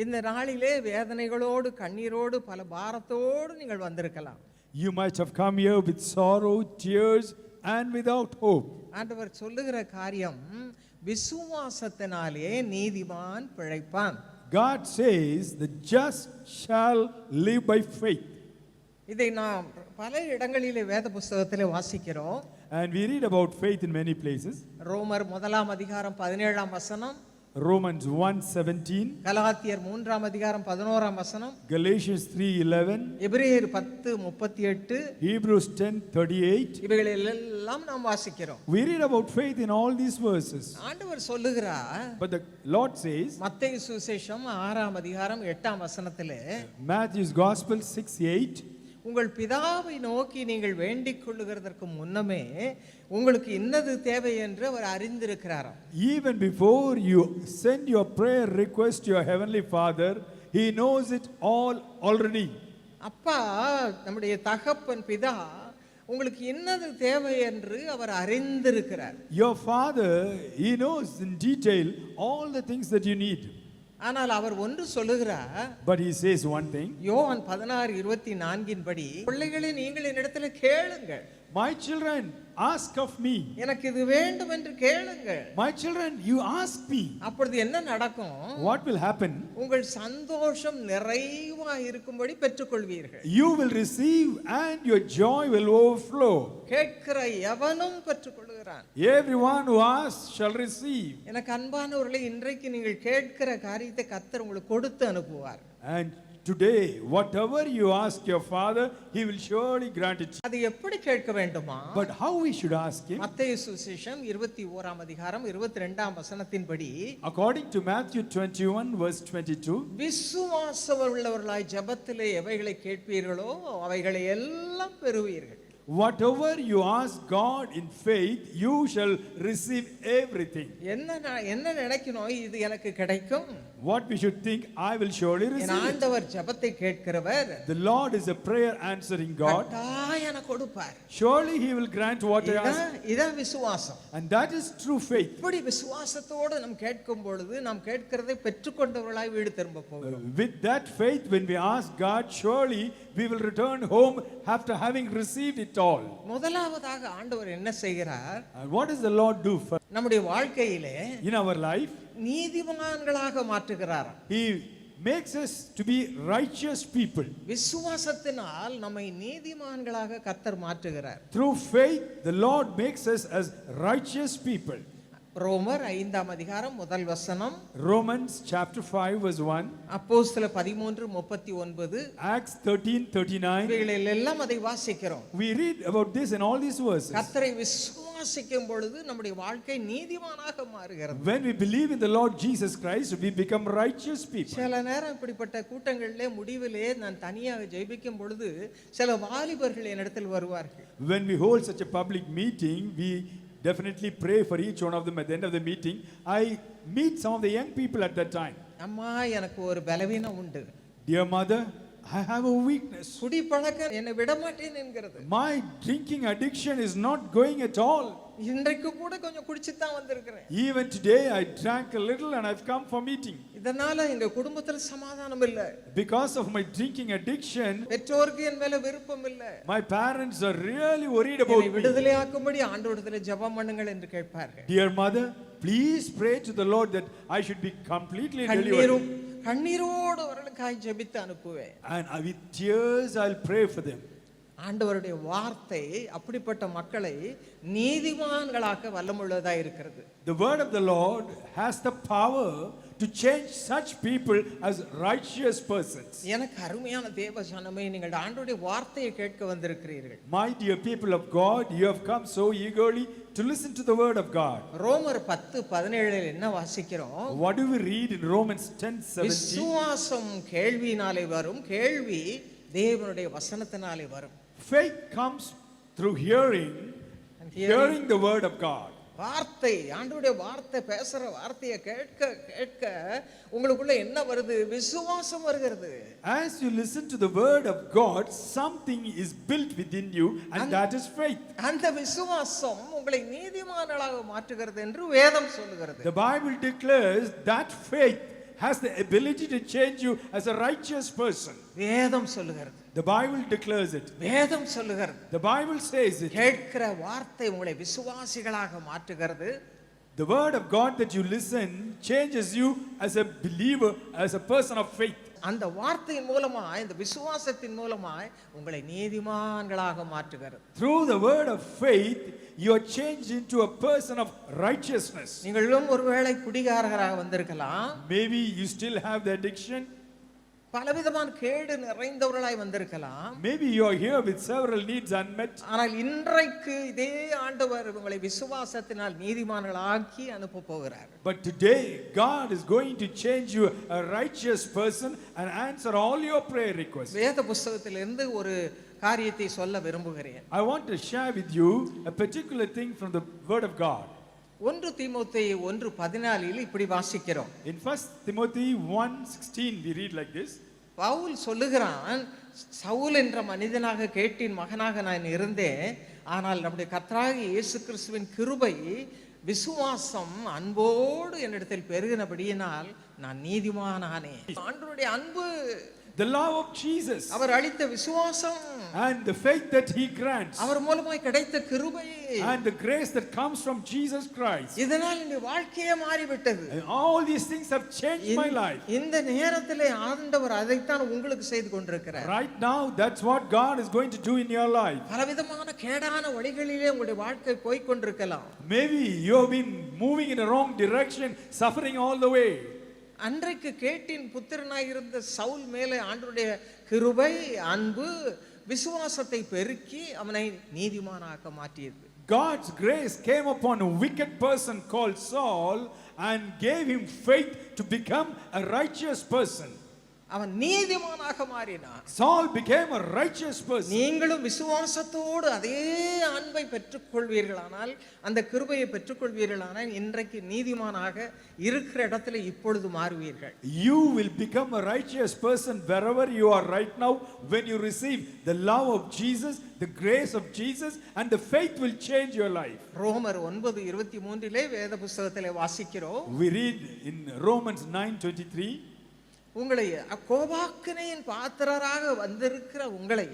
இந்த நாளிலே வேதனைகளோடு கண்ணீரோடு பல பாரத்தோடு நீங்கள் வந்திருக்கலாம். You might have come here with sorrow, tears, and without hope. ஆண்டவர் சொல்லுகிற காரியம் விசுவாசத்தினாலே நீதிமான் பிழைப்பான். God says the just shall live by faith. இதை நாம் பல இடங்களிலே வேத புஸ்தகத்திலே வாசிக்கிறோம். And we read about faith in many places. ரோமர் 1 அதிகாரம் 17 வசனம், Romans 1:17, கலாத்தியர் 3 அதிகாரம் 11 வசனம், Galatians 3:11, எபிரேயர் 10:38, Hebrews 10:38. இவைகளெல்லாம் நாம் வாசிக்கிறோம். We read about faith in all these verses. ஆண்டவர் சொல்லுகிறார், But the Lord says, மத்தேயு சுவிசேஷம் 6 அதிகாரம் 8 வசனத்திலே, Matthew's Gospel 6:8, உங்கள் பிதாவை நோக்கி நீங்கள் வேண்டிக் கொள்ளுகிறதற்கு முன்னமே உங்களுக்கு இன்னது தேவை என்று அவர் அறிந்திருக்கிறாராம். even before you send your prayer request to your heavenly Father, He knows it all already. அப்பா, நம்முடைய தகப்பன் பிதா உங்களுக்கு என்னது தேவை என்று அவர் அறிந்திருக்கிறார். Your Father, He knows in detail all the things that you need. ஆனால் அவர் ஒன்று சொல்லுகிறார். But He says one thing. யோவான் 16:24 படி, பிள்ளைகளே நீங்கள் என்னிடத்தில் கேளுங்கள், My children, ask of me. எனக்கு இது வேண்டும் என்று கேளுங்கள். My children, you ask me. அப்பொழுது என்ன நடக்கும்? What will happen? உங்கள் சந்தோஷம் நிறைவா இருக்கும்படி பெற்றுக்கொள்வீர்கள். You will receive and your joy will overflow. கேட்கிற எவனும் பெற்றுக்கொள்கிறான். Everyone who asks shall receive. எனக்கு அன்பானவர்களே, இன்றைக்கு நீங்கள் கேட்கிற காரியத்தை கர்த்தர் உங்களுக்கு கொடுத்து அனுப்புவார். And today, whatever you ask your Father, He will surely grant it. அது எப்படி கேட்க வேண்டுமா? But how we should ask Him? மத்தேயு சுவிசேஷம் 21 அதிகாரம் 22 வசனத்தின்படி, According to Matthew 21 verse 22, விசுவாசம் உள்ளவர்களாய் ஜெபத்திலே எவைகளை கேட்பீர்களோ அவைகளை எல்லாம் பெறுவீர்கள். whatever you ask God in faith, you shall receive everything. என்ன நினைக்கணும்? இது எனக்கு கிடைக்கும். What we should think, I will surely N receive it. ஆண்டவர் ஜெபத்தை கேட்கிறவர். The Lord is a prayer answering God. கட்டாயம் எனக்கு கொடுப்பார். Surely He will grant what I ask. இதான் விசுவாசம். And that is true faith. இப்படி விசுவாசத்தோடு நாம் கேட்கும் பொழுது நாம் கேட்கிறதை பெற்றுக்கொண்டவர்களாய் வீடு திரும்ப போகிறோம். With that faith, when we ask God, surely we will return home after having received it all. முதலாவதாக ஆண்டவர் என்ன செய்கிறார்? And what does the Lord do for நம்முடைய வாழ்க்கையிலே in our life? நீதிமான்களாக மாற்றுகிறார். He makes us to be righteous people. விசுவாசத்தினால் நம்மை நீதிமான்களாக கர்த்தர் மாற்றுகிறார். Through faith, the Lord makes us as righteous people. ரோமர் 5 அதிகாரம் முதல் வசனம், Romans chapter 5 verse 1, அப்போஸ்தலர் 13:39, Acts 13:39. இவைகளில் எல்லாம் அதை வாசிக்கிறோம். We read about this in all these verses. கர்த்தரை விசுவாசிக்கும் பொழுது நம்முடைய வாழ்க்கை நீதிமானாக மாறுகிறது. When we believe in the Lord Jesus Christ, we become righteous people. சில நேரம் இப்படிப்பட்ட கூட்டங்களிலே முடிவிலே நான் தனியாக ஜெபிக்கும் பொழுது சில வாலிபர்கள் என்னிடத்தில் வருவார்கள். When we hold such a public meeting, we definitely pray for each one of them. At the end of the meeting, I meet some of the young people at that time. அம்மா, எனக்கு ஒரு பலவீனம் உண்டு. Dear mother, I have a weakness. குடி பழக்கம் என்னை விட மாட்டேன் என்கிறது. My drinking addiction is not going at all. இன்றைக்கு கூட கொஞ்சம் குடிச்சு தான் வந்திருக்கிறேன். Even today I drank a little and I've come for meeting. இதனால எங்க குடும்பத்துல சமாதானம் இல்ல. Because of my drinking addiction, பெற்றோருக்கு என் மேல விருப்பம் இல்ல. my parents are really worried about me. விடுதலையாக்கும்படி ஆண்டவரிடத்தில் ஜெபம் பண்ணுங்கள் என்று கேட்பார்கள். Dear mother, please pray to the Lord that I should be completely delivered. கண்ணீரோடு அவர்களுக்காய் ஜெபித்து அனுப்புவேன். And with tears I'll pray for them. ஆண்டவருடைய வார்த்தை அப்படிப்பட்ட மக்களை நீதிமான்களாக்க வல்லமுள்ளதா இருக்கிறது. The word of the Lord has the power to change such people as righteous persons. எனக்கு அருமையான தேவ ஜனமே, நீங்கள் ஆண்டவருடைய வார்த்தையை கேட்க வந்திருக்கிறீர்கள். My dear people of God, you have come so eagerly to listen to the word of God. ரோமர் 10:17 என்ன வாசிக்கிறோம்? What do we read in Romans 10:17? விசுவாசம் கேள்வியினாலே வரும், கேள்வி தேவனுடைய வசனத்தினாலே வரும். Faith comes through hearing the word of God. வார்த்தை, ஆண்டவருடைய வார்த்தை, பேசுற வார்த்தையை கேட்க கேட்க உங்களுக்குள்ள என்ன வருது? விசுவாசம் வருகிறது. As you listen to the word of God, something is built within you, and that is faith. அந்த விசுவாசம் உங்களை நீதிமான்களாக மாற்றுகிறது என்று வேதம் சொல்லுகிறது. The Bible declares that faith has the ability to change you as a righteous person. வேதம் சொல்லுகிறது, The Bible declares it. வேதம் சொல்லுகிறது. The Bible says it. கேட்கிற வார்த்தை உங்களை விசுவாசிகளாக மாற்றுகிறது. The word of God that you listen changes you as a believer, as a person of faith. அந்த வார்த்தையின் மூலமாய், இந்த விசுவாசத்தின் மூலமாய் உங்களை நீதிமான்களாக மாற்றுகிறது. Through the word of faith, you are changed into a person of righteousness. நீங்களும் ஒருவேளை குடிகாரராக வந்திருக்கலாம். Maybe you still have the addiction. பலவிதமான கேடு நிறைந்தவர்களாய் வந்திருக்கலாம். Maybe you are here with several needs unmet. ஆனால் இன்றைக்கு இதே ஆண்டவர் உங்களை விசுவாசத்தினால் நீதிமான்களாக்கி அனுப்ப போகிறார். But today God is going to change you a righteous person and answer all your prayer requests. வேத புத்தகத்திலிருந்து ஒரு காரியத்தை சொல்ல விரும்புகிறேன். I want to share with you a particular thing from the word of God. 1 தீமோத்தேயு 1:14 இப்படி வாசிக்கிறோம். In 1 Timothy 1:16 we read like this. Pavul சொல்லுகிறான், சவுல் என்ற மனிதனாக கேட்டின் மகனாக நான் இருந்தேன், ஆனால் நம்முடைய கர்த்தராகிய இயேசு கிறிஸ்துவின் கிருபை விசுவாசம் அன்போடு என்னிடத்தில் பெருகினபடியினால் நான் நீதிமானானேன். ஆண்டவருடைய அன்பு, The love of Jesus அவர் அளித்த விசுவாசம், and the faith that he grants, அவர் மூலமாய் கிடைத்த கிருபை, and the grace that comes from Jesus Christ, இதனால் இந்த வாழ்க்கையே மாறிவிட்டது. and all these things have changed my life. இந்த நேரத்திலே ஆண்டவர் அதைத்தான் உங்களுக்கு செய்து கொண்டிருக்கிறார். Right now that's what God is going to do in your life. பலவிதமான கேடான வழிகளிலே உங்களுடைய வாழ்க்கை போய் கொண்டிருக்கலாம். Maybe you have been moving in a wrong direction, suffering all the way. அன்றைக்கு கேட்டின் புத்திரனாய் இருந்த சவுல் மேலே ஆண்டவருடைய கிருபை, அன்பு, விசுவாசத்தை பெருக்கி அவனை நீதிமானாக்க மாற்றியது. God's grace came upon a wicked person called Saul and gave him faith to become a righteous person. அவன் நீதிமானாக மாறினான். Saul became a righteous person. நீங்களும் விசுவாசத்தோடு அதே அன்பை பெற்றுக்கொள்வீர்களானால், அந்த கிருபையை பெற்றுக்கொள்வீர்களானால், இன்றைக்கு நீதிமானாக இருக்கிற இடத்துல இப்பொழுது மாறுவீர்கள். You will become a righteous person wherever you are right now when you receive the love of Jesus, the grace of Jesus, and the faith will change your life. ரோமர் 9:23 வேத புத்தகத்திலே வாசிக்கிறோம். We read in Romans 9:23. உங்களை கோபாக்கினையின் பாத்திரராக வந்திருக்கிற உங்களை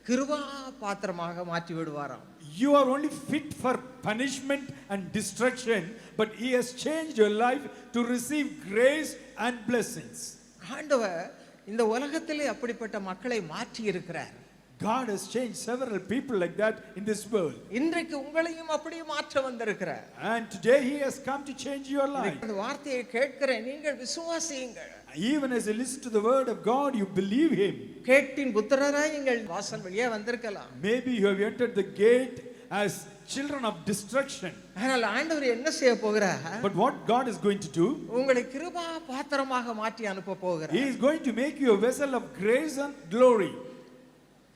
கிருபா பாத்திரமாக மாற்றி விடுவாராம். You are only fit for punishment and destruction, but he has changed your life to receive grace and blessings. ஆண்டவர் இந்த உலகத்திலே அப்படிப்பட்ட மக்களை மாற்றி இருக்கிறார். God has changed several people like that in this world. இன்றைக்கு உங்களையும் அப்படியே மாற்ற வந்திருக்கிறார். And today he has come to change your life. இந்த வார்த்தையை கேட்கிற நீங்கள் விசுவாசியுங்கள். Even as you listen to the word of God, you believe him. கேட்டின் புத்திரராய் நீங்கள் வாசல் வழியா வந்திருக்கலாம். Maybe you have entered the gate as children of destruction. ஆனால் ஆண்டவர் என்ன செய்ய போகிறார்? But what God is going to do? உங்களை கிருபா பாத்திரமாக மாற்றி அனுப்ப போகிறார். He is going to make you a vessel of grace and glory.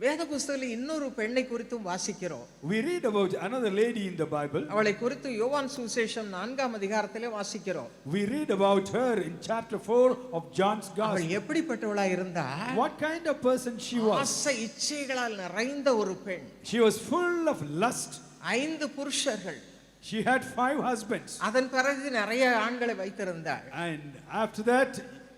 வேத புத்தகத்தில் இன்னொரு பெண்ணை குறித்தும் வாசிக்கிறோம். We read about another lady in the Bible. அவளை குறித்து யோவான் சுவிசேஷம் 4ஆம் அதிகாரத்திலே வாசிக்கிறோம். We read about her in chapter 4 of John's அவள் Gospel. எப்படிப்பட்டவளா இருந்தா? What kind of person she was? ஆசை இச்சைகளால் நிறைந்த ஒரு பெண். She was full of lust. 5 புருஷர்கள். She had 5 husbands. அதன் பிறகு நிறைய ஆண்களை வைத்திருந்தாள். And after that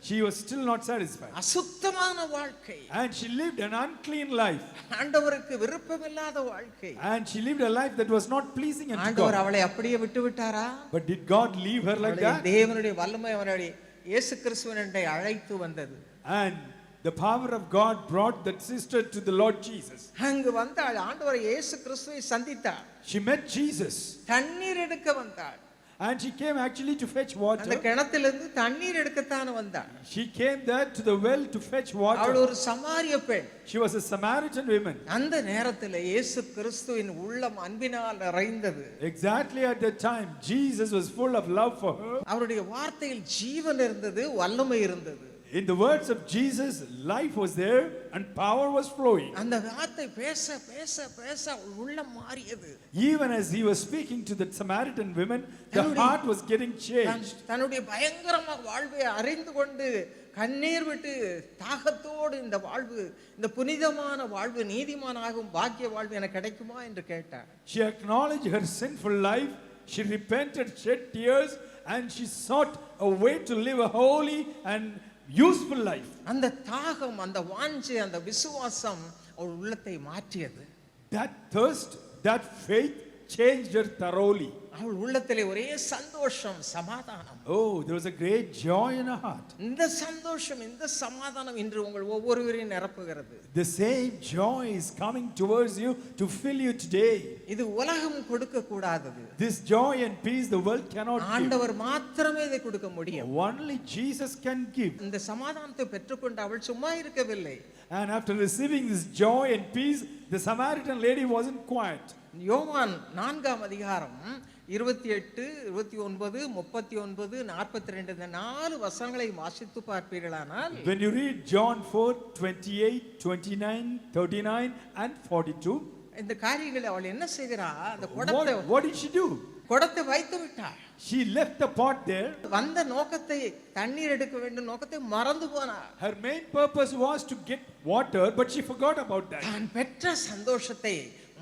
she was still not satisfied. அசுத்தமான வாழ்க்கை. And she lived an unclean life. ஆண்டவருக்கு விருப்பமில்லாத வாழ்க்கை. And she lived a life that was not pleasing unto ஆண்டவர் God. அவளை அப்படியே விட்டு விட்டாரா? But did God leave her like that? தேவனுடைய வல்லமை அவரை இயேசு கிறிஸ்துவினை அழைத்து வந்தது. And the power of God brought that sister to the Lord Jesus. அங்கு வந்தாள். ஆண்டவர் இயேசு கிறிஸ்துவை சந்தித்தாள். She met Jesus. தண்ணீர் எடுக்க வந்தாள். And she came actually to fetch water. அந்த கிணத்திலிருந்து தண்ணீர் எடுக்கத்தான் வந்தாள். She came there to the well to fetch water. அவள் ஒரு சமாரிய பெண். She was a Samaritan woman. அந்த நேரத்தில் இயேசு கிறிஸ்துவின் உள்ளம் அன்பினால் நிறைந்தது. Exactly at that time Jesus was full of love for her. அவருடைய வார்த்தையில் ஜீவன் இருந்தது, வல்லமை இருந்தது. In the words of Jesus, life was there and power was flowing. அந்த வார்த்தை பேச பேச பேச உள்ளம் மாறியது. Even as he was speaking to the Samaritan women, the heart was getting changed. தன்னுடைய பயங்கரமான வாழ்வை அறிந்து கொண்டு கண்ணீர் விட்டு தாகத்தோடு இந்த வாழ்வு, இந்த புனிதமான வாழ்வு, நீதிமானாகும் பாக்கிய வாழ்வு எனக்கு கிடைக்குமா என்று கேட்டார். She acknowledged her sinful life. She repented, shed tears, and she sought a way to live a holy and useful life. அந்த தாகம், அந்த வாஞ்சை, அந்த விசுவாசம் அவள் உள்ளத்தை மாற்றியது. That thirst, that faith changed her thoroughly. அவள் உள்ளத்திலே ஒரே சந்தோஷம், சமாதானம். Oh, there was a great joy in her heart. இந்த சந்தோஷம், இந்த சமாதானம் இன்று உங்கள் ஒவ்வொருவரையும் நிரப்புகிறது. The same joy is coming towards you to fill you today. இது உலகம் கொடுக்க கூடாதது. This joy and peace the world cannot give. ஆண்டவர் மாத்திரமே இதை கொடுக்க முடியும். Only Jesus can give. இந்த சமாதானத்தை பெற்றுக்கொண்டு அவள் சும்மா இருக்கவில்லை. And after receiving this joy and peace, the Samaritan lady wasn't quiet. யோவான் 4ஆம் அதிகாரம் 28, 29, 39, 42 இந்த 4 வசனங்களை வாசித்து பார்ப்பீர்களானால், When you read John 4, 28, 29, 39 and 42, இந்த காரியங்களை அவள் என்ன செய்கிறா? அந்த குடத்தை what did she do? குடத்தை வைத்து விட்டாள். She left the pot there. வந்த நோக்கத்தை, தண்ணீர் எடுக்க வேண்டும் நோக்கத்தை மறந்து போனாள். Her main purpose was to get water, but she forgot about that. தான் பெற்ற சந்தோஷத்தை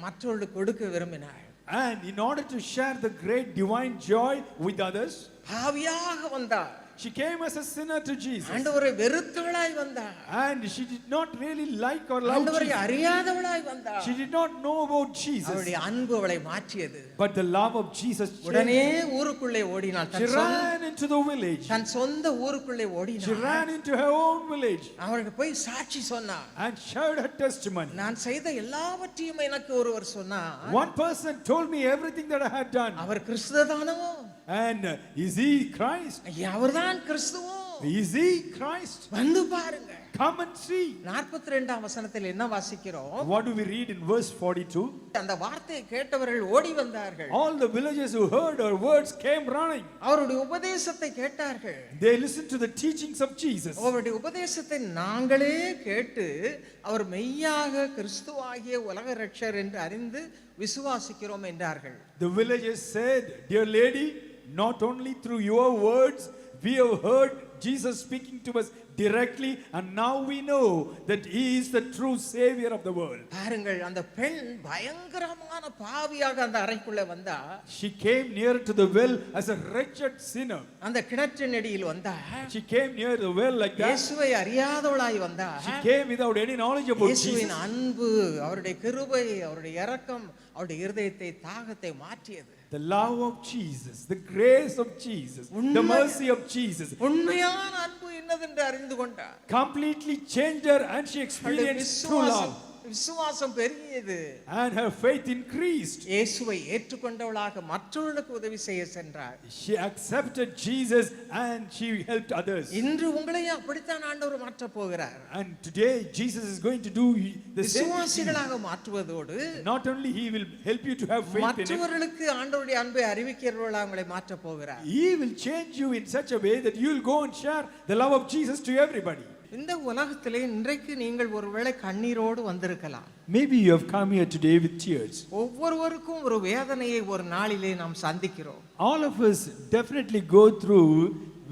மற்றவர்களுக்கு கொடுக்க விரும்பினாள். And in order to share the great divine joy with others, பாவியாக வந்தாள். she came as a sinner to Jesus. ஆண்டவரை வெறுத்தவளாய் வந்தாள். And she did not really like or love ஆண்டவரை Jesus. அறியாதவளாய் வந்தாள். She did not know about Jesus. அவளுடைய அன்பு அவளை மாற்றியது. But the love of Jesus changed. உடனே ஊருக்குள்ளே ஓடினாள். She ran into the village. தன் சொந்த ஊருக்குள்ளே She ஓடினாள். ran into her own village அவளுக்கு போய் சாட்சி சொன்னாள். and shared her testimony. நான் செய்த எல்லாவற்றையும் எனக்கு ஒருவர் சொன்னார். One person told me everything that I had done. Our கிறிஸ்துதானோ? And is he Christ? அவர்தான் கிறிஸ்துவோ? Is he Christ? வந்து பாருங்க. Come and see. 42ஆம் வசனத்தில் என்ன வாசிக்கிறோம்? What do we read in verse 42? அந்த வார்த்தையை கேட்டவர்கள் ஓடி வந்தார்கள். All the villagers who heard her words came running. அவருடைய உபதேசத்தை கேட்டார்கள். They listened to the teachings of Jesus. அவருடைய உபதேசத்தை நாங்களே கேட்டு அவர் மெய்யாக கிறிஸ்துவாகிய உலக இரட்சகர் என்று அறிந்து விசுவாசிக்கிறோம் என்றார்கள். The villagers said, "Dear lady, not only through your words we have heard Jesus speaking to us directly, and now we know that he is the true savior of the world." பாருங்கள், அந்த பெண் பயங்கரமான பாவியாக அந்த அறைக்குள்ள வந்தா. She came near to the well as a wretched sinner. அந்த கிணற்றின் அடியில் வந்தா. She came near the well like that. இயேசுவை அறியாதவளாய் வந்தா. She came without any knowledge about இயேசுவின் Jesus. அன்பு, அவருடைய கிருபை, அவருடைய இரக்கம் அவருடைய இருதயத்தை, தாகத்தை மாற்றியது. The love of Jesus, the grace of Jesus, the mercy of Jesus உண்மையான அன்பு என்னதென்று அறிந்து கொண்டார். completely changed her, and she experienced true love. விசுவாசம் பெரியது. And her faith increased. இயேசுவை ஏற்றுக்கொண்டவளாக மற்றவர்களுக்கு உதவி செய்ய சென்றார். She accepted Jesus and she helped others. இன்று உங்களையும் அப்படித்தான் ஆண்டவர் மாற்ற போகிறார். And today Jesus is going to do the same. விசுவாசிகளாக மாற்றுவதோடு Not only he will help you to have faith in him, மற்றவர்களுக்கு ஆண்டவருடைய அன்பை அறிவிக்கிறவர்களாக உங்களை மாற்ற போகிறார். he will change you in such a way that you will go and share the love of Jesus to everybody. இந்த உலகத்திலே இன்றைக்கு நீங்கள் ஒருவேளை கண்ணீரோடு வந்திருக்கலாம். Maybe you have come here today with tears. ஒவ்வொருவருக்கும் ஒரு வேதனையை ஒரு நாளிலே நாம் சந்திக்கிறோம். All of us definitely go through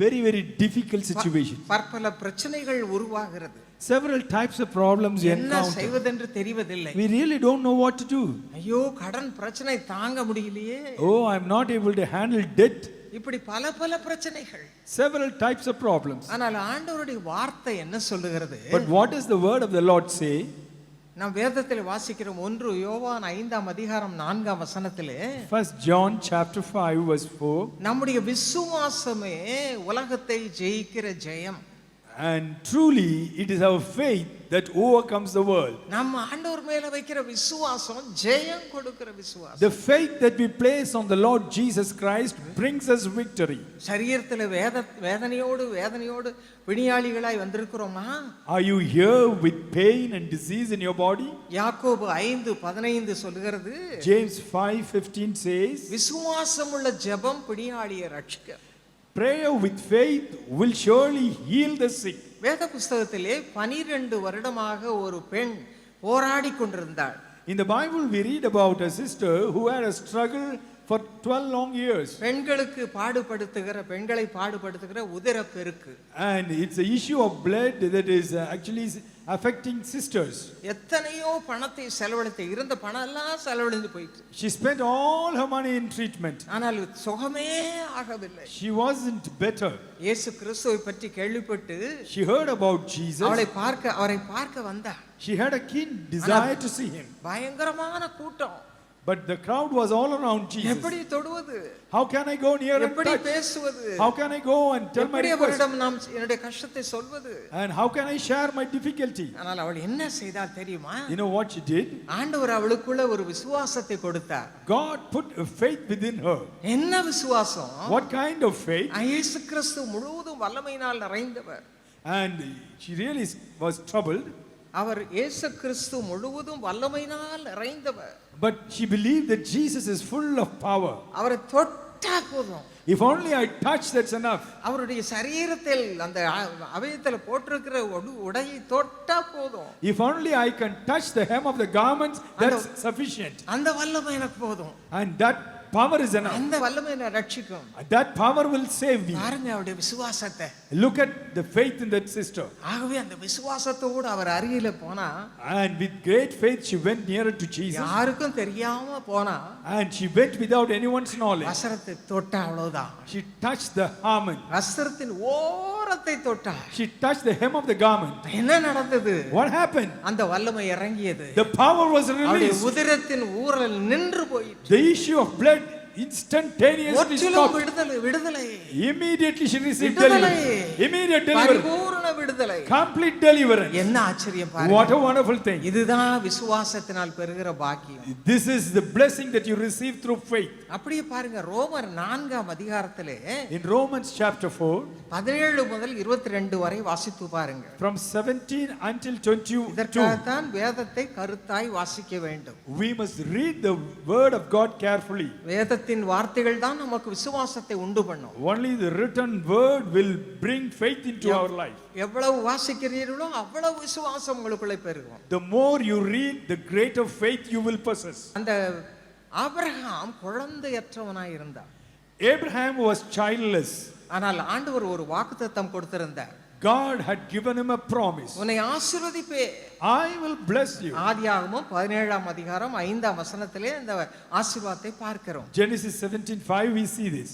very, very difficult situations. பற்பல பிரச்சனைகள் உருவாகிறது. Several types of problems we என்ன encounter. செய்வதென்று தெரிவதில்லை. We really don't know what to do. ஐயோ, கடன் பிரச்சனை தாங்க முடியலையே. Oh, I'm not able to handle debt. இப்படி பல பல பிரச்சனைகள். Several types of problems. ஆனால் ஆண்டவருடைய வார்த்தை என்ன சொல்லுகிறது? But what does the word of the Lord say? நாம் வேதத்தில் வாசிக்கிறோம். 1 யோவான் 5ஆம் அதிகாரம் 4ஆம் வசனத்திலே, 1 John chapter 5 verse 4. நம்முடைய விசுவாசமே உலகத்தை ஜெயிக்கிற ஜெயம். And truly it is our faith that overcomes the world. நம்ம ஆண்டவர் மேல வைக்கிற விசுவாசம் ஜெயம் கொடுக்கிற விசுவாசம். The faith that we place on the Lord Jesus Christ brings us victory. சரீரத்தில் வேதனையோடு பிணியாளிகளாய் வந்திருக்கிறோமா? Are you here with pain and disease in your body? யாக்கோபு 5:15 சொல்லுகிறது, James 5:15 says, விசுவாசமுள்ள ஜெபம் பிணியாளியை ரட்சிக்கும். prayer with faith will surely heal the sick. வேத புஸ்தகத்திலே 12 வருடமாக ஒரு பெண் போராடி கொண்டிருந்தாள். In the Bible we read about a sister who had a struggle for 12 long years. பெண்களை பாடுபடுத்துகிற உதிரப்பெருக்கு. And it's an issue of blood that is actually affecting sisters. எத்தனையோ பணத்தை செலவழித்து இருந்த பணம் எல்லாம் செலவழிந்து போயிட்டு. She spent all her money in treatment. ஆனால் சுகமே ஆகவில்லை. She wasn't better. இயேசு கிறிஸ்துவை பற்றி கேள்விப்பட்டு She heard about Jesus. அவரை பார்க்க வந்தார். She had a keen desire to see him. பயங்கரமான கூட்டம். But the crowd was all around Jesus. எப்படி தொடுவது? How can I go near and எப்படி touch? பேசுவது? How can I go and tell my எப்படி request? அவரிடம் நாம் என்னுடைய கஷ்டத்தை சொல்வது? And how can I share my difficulty? ஆனால் அவள் என்ன செய்தாள் தெரியுமா? You know what she did? ஆண்டவர் அவளுக்குள்ள ஒரு விசுவாசத்தை கொடுத்தார். God put a faith within her. என்ன விசுவாசம்? What kind of faith? இயேசு கிறிஸ்து முழுவதும் வல்லமையினால் நிறைந்தவர். And she really was troubled. அவர் இயேசு கிறிஸ்து முழுவதும் வல்லமையினால் நிறைந்தவர். But she believed that Jesus is full of power. அவரை தொட்டா போதும். If only I touch, that's enough. அவருடைய சரீரத்தில் அந்த அவயத்தில் போட்டிருக்கிற உடையை தொட்டா போதும். If only I can touch the hem of the garments, that's sufficient. அந்த வல்லமை எனக்கு போதும். And that power is enough. அந்த வல்லமை என்னை ரட்சிக்கும். That power will save me. பாருங்க அவருடைய விசுவாசத்தை. Look at the faith in that sister. ஆகவே அந்த விசுவாசத்தோடு அவர் அருகில போனா, And with great faith she went nearer to Jesus. யாருக்கும் தெரியாம போனா, And she went without anyone's knowledge. வஸ்திரத்தை தொட்டா அவ்வளவுதான். She touched the garment. வஸ்திரத்தின் ஓரத்தை தொட்டா. She touched the hem of the garment. என்ன நடந்தது? What happened? அந்த வல்லமை இறங்கியது. The power was அவருடைய released. உதிரத்தின் ஊறல் நின்று போயிற்று. The issue of blood instantaneously stopped. விடுதலை. Immediately she received விடுதலை. deliverance. Immediate deliverance. பரிபூரண விடுதலை. Complete deliverance. என்ன ஆச்சரியம் பாருங்க. What a wonderful thing. இதுதான் விசுவாசத்தினால் பெறுகிற பாக்கியம். This is the blessing that you receive through faith. அப்படியே பாருங்க ரோமர் 4ஆம் அதிகாரத்திலே In Romans chapter 4, 17 முதல் 22 வரை வாசித்து பாருங்க. from 17 until 22, இதற்காகத்தான் வேதத்தை கருத்தாய் வாசிக்க வேண்டும். we must read the word of God carefully. வேதத்தின் வார்த்தைகள் தான் நமக்கு விசுவாசத்தை உண்டு பண்ணும். Only the written word will bring faith into our life. எவ்வளவு வாசிக்கிறீர்களோ அவ்வளவு விசுவாசம் உங்களுக்குள்ளே பெருகும். The more you read, the greater faith you will possess. அந்த ஆபிரகாம் குழந்தையற்றவனாய் இருந்தார். Abraham was childless. ஆனால் ஆண்டவர் ஒரு வாக்குத்தத்தம் கொடுத்திருந்தார். God had given him a promise. உன்னை ஆசீர்வதிப்பேன். I will bless you. ஆதியாகமம் 17ஆம் அதிகாரம் 5ஆம் வசனத்திலே அந்த ஆசீர்வாதத்தை பார்க்கிறோம். Genesis 17:5 we see this.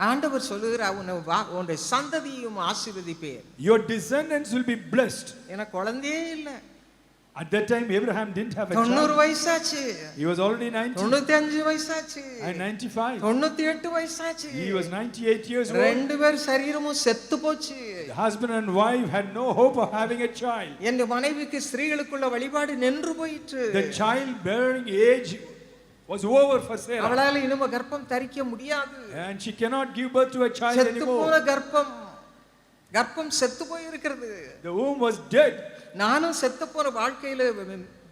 ஆண்டவர் சொல்லுகிறார் உன்னுடைய சந்ததியையும் ஆசீர்வதிப்பேன். Your descendants will be blessed. எனக்கு குழந்தையே இல்லை. At that time Abraham didn't have a 90 child. வயசாச்சு. He was already 90. 95 வயசாச்சு. And 95. 98 வயசாச்சு. He was 98 years old. ரெண்டு பேர் சரீரமும் செத்து போச்சு. The husband and wife had no hope of having a child. என் மனைவிக்கு ஸ்திரீகளுக்குள்ள வழிபாடு நின்று போயிற்று. The child bearing age was over for Sarah. அவளால இனிமே கர்ப்பம் தரிக்க முடியாது. And she cannot give birth to a child செத்து போன anymore. கர்ப்பம் செத்து போய் இருக்கிறது. The womb was dead. நானும் செத்து போற வாழ்க்கையில